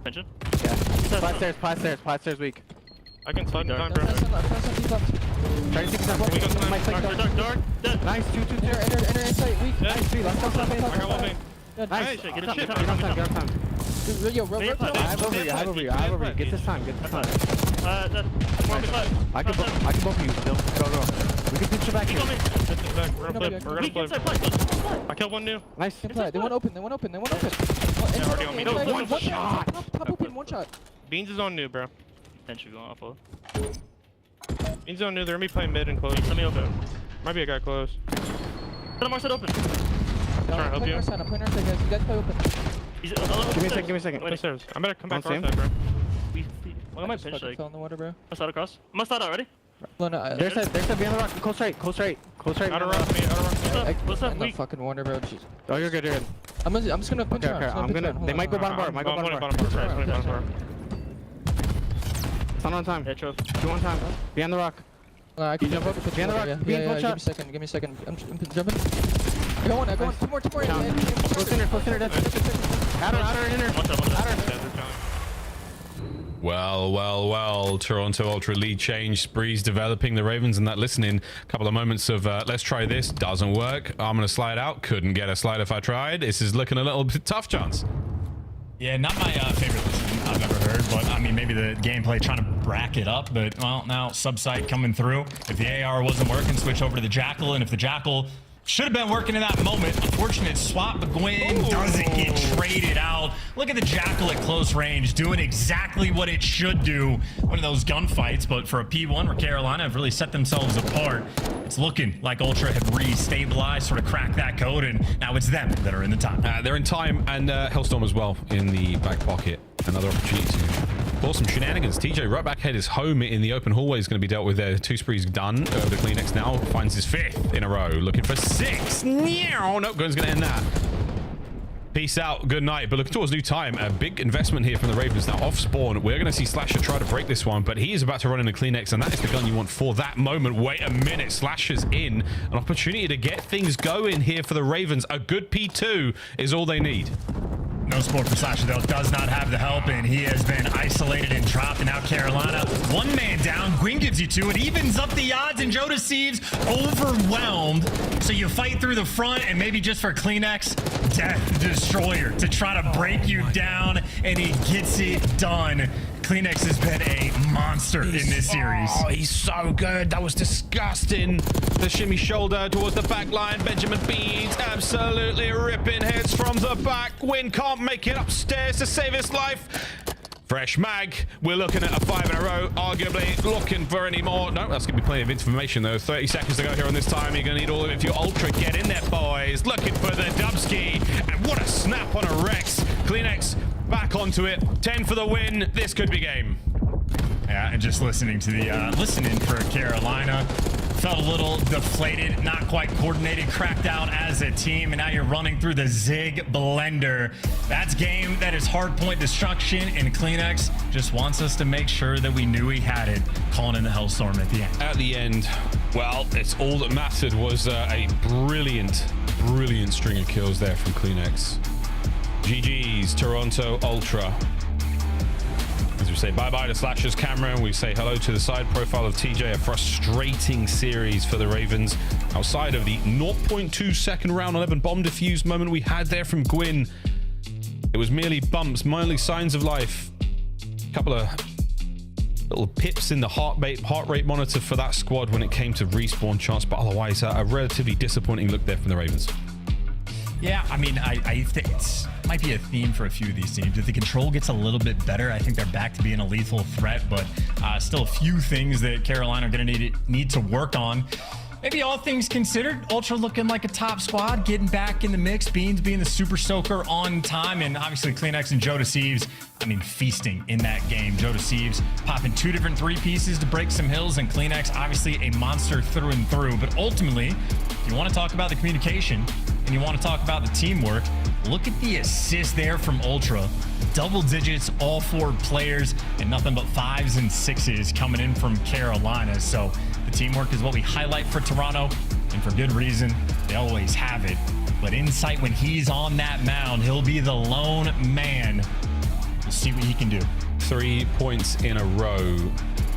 Attention. Yeah. Plat stairs weak. I can slide in time, Press bro. on left. Try to take some. We got time. Mike, flank Dark. Dead. Nice. 2. Enter insight. Weak. Dead. Nice. 3. Last I got one main. Nice. Nice. Get Good up, shit, get bro. up. Get on time. Yo, roll. I have over you. I have over you. Get this time. Dead. One One on the plat. I can both of you still. Go. We can pinch you back Keep here. on me. This is back. We're gonna flip. We're gonna Weak flip. inside plat. I killed one new. Nice. They won't open. already on me. No, One one shot. Top open. One shot. Beans is on new, bro. Attention going off. Beans is on new. They're gonna be playing mid and close. Let me open. Might be a guy close. Put him open. Trying to help Play you. our side. I'm playing our side, guys. You guys play open. He's Give me a second. Wait, stairs. I'm gonna come back On our side, bro. What am I just pinch fucking like? fell in the water, bro. I start across. I'm gonna start already. No, There's a behind the rock. Close right. Out of rock me. Out of rock me. What's up, in the weak? fucking water, bro. Jeez. Oh, you're good. I'm just gonna pinch around. They might go bottom bar. I'm going bottom bar. It's not on time. Yeah, Trove. 2 on time. Behind the rock. I can jump up. Behind the rock. Behind one shot. Give me a second. I'm jumping. I got one. Two more. Down. Close inner. That's outer inner. Watch out. Well. Toronto Ultra lead change sprees developing. The Ravens and that listening. Couple of moments of let's try this. Doesn't work. I'm going to slide out. Couldn't get a slide if I tried. This is looking a little bit tough, Chance. Yeah, not my favorite listening I've ever heard, but I mean, maybe the gameplay trying to bracket up, but well, now Subsite coming through. If the AR wasn't working, switch over to the Jackal, and if the Jackal should have been working in that moment, unfortunate swap, but Gwyn doesn't get traded out. Look at the Jackal at close range, doing exactly what it should do one of those gunfights, but for a P1 where Carolina have really set themselves apart, it's looking like Ultra have re-stabilized, sort of cracked that code, and now it's them that are in the time. They're in time, and Hellstorm as well in the back pocket. Another opportunity to pull some shenanigans. TJ right back head is home in the open hallway is going to be dealt with there. 2 sprees done. The Kleenex now finds his 5th in a row. Looking for 6. Nope, Gwyn's going to end that. Peace out. Good night. But looking towards new time. A big investment here from the Ravens. Now off spawn. We're going to see Slasher try to break this one, but he is about to run in a Kleenex, and that is the gun you want for that moment. Wait a minute. Slasher's in. An opportunity to get things going here for the Ravens. A good P2 is all they need. No support for Slasher, though. Does not have the help, and he has been isolated and dropped. And now Carolina, 1 man down. Gwyn gives you 2. It evens up the odds, and Joe Deceives overwhelmed. So you fight through the front, and maybe just for Kleenex, Death Destroyer to try to break you down, and he gets it done. Kleenex has been a monster in this series. Oh, he's so good. That was disgusting. The shimmy shoulder towards the back line. Benjamin Beans absolutely ripping heads from the back. Gwyn can't make it upstairs to save his life. Fresh mag. We're looking at a 5 in a row. Arguably looking for any more. No, that's going to be plenty of information, though. 30 seconds to go here on this time. You're going to need all of it if you're Ultra. Get in there, boys. Looking for the Dubski. And what a snap on a Rex. Kleenex back onto it. 10 for the win. This could be game. Yeah, and just listening to the listening for Carolina, felt a little deflated, not quite coordinated, cracked out as a team, and now you're running through the Zig blender. That's game. That is Hardpoint destruction, and Kleenex just wants us to make sure that we knew he had it, calling in the Hellstorm at the end. At the end, well, it's all that mattered was a brilliant string of kills there from Kleenex. GG's Toronto Ultra. As we say bye-bye to Slasher's camera, and we say hello to the side profile of TJ. A frustrating series for the Ravens outside of the 0.2 second round 11 bomb defuse moment we had there from Gwyn. It was merely bumps, merely signs of life. A couple of little pips in the heart rate monitor for that squad when it came to respawn chance, but otherwise a relatively disappointing look there from the Ravens. Yeah, I mean, I think it might be a theme for a few of these teams. If the control gets a little bit better, I think they're back to being a lethal threat, but still a few things that Carolina are going to need to work on. Maybe all things considered, Ultra looking like a top squad, getting back in the mix, Beans being the super soaker on time, and obviously Kleenex and Joe Deceives, I mean, feasting in that game. Joe Deceives popping 2 different 3 pieces to break some hills, and Kleenex obviously a monster through and through. But ultimately, if you want to talk about the communication and you want to talk about the teamwork, look at the assist there from Ultra. Double digits, all 4 players, and nothing but 5s and 6s coming in from Carolina. So the teamwork is what we highlight for Toronto, and for good reason. They always have it. But Insight, when he's on that mound, he'll be the lone man. We'll see what he can do. 3 points in a row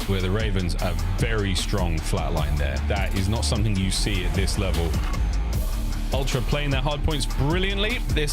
where the Ravens are very strong flatline there. That is not something you see at this level. Ultra playing their hard points brilliantly. This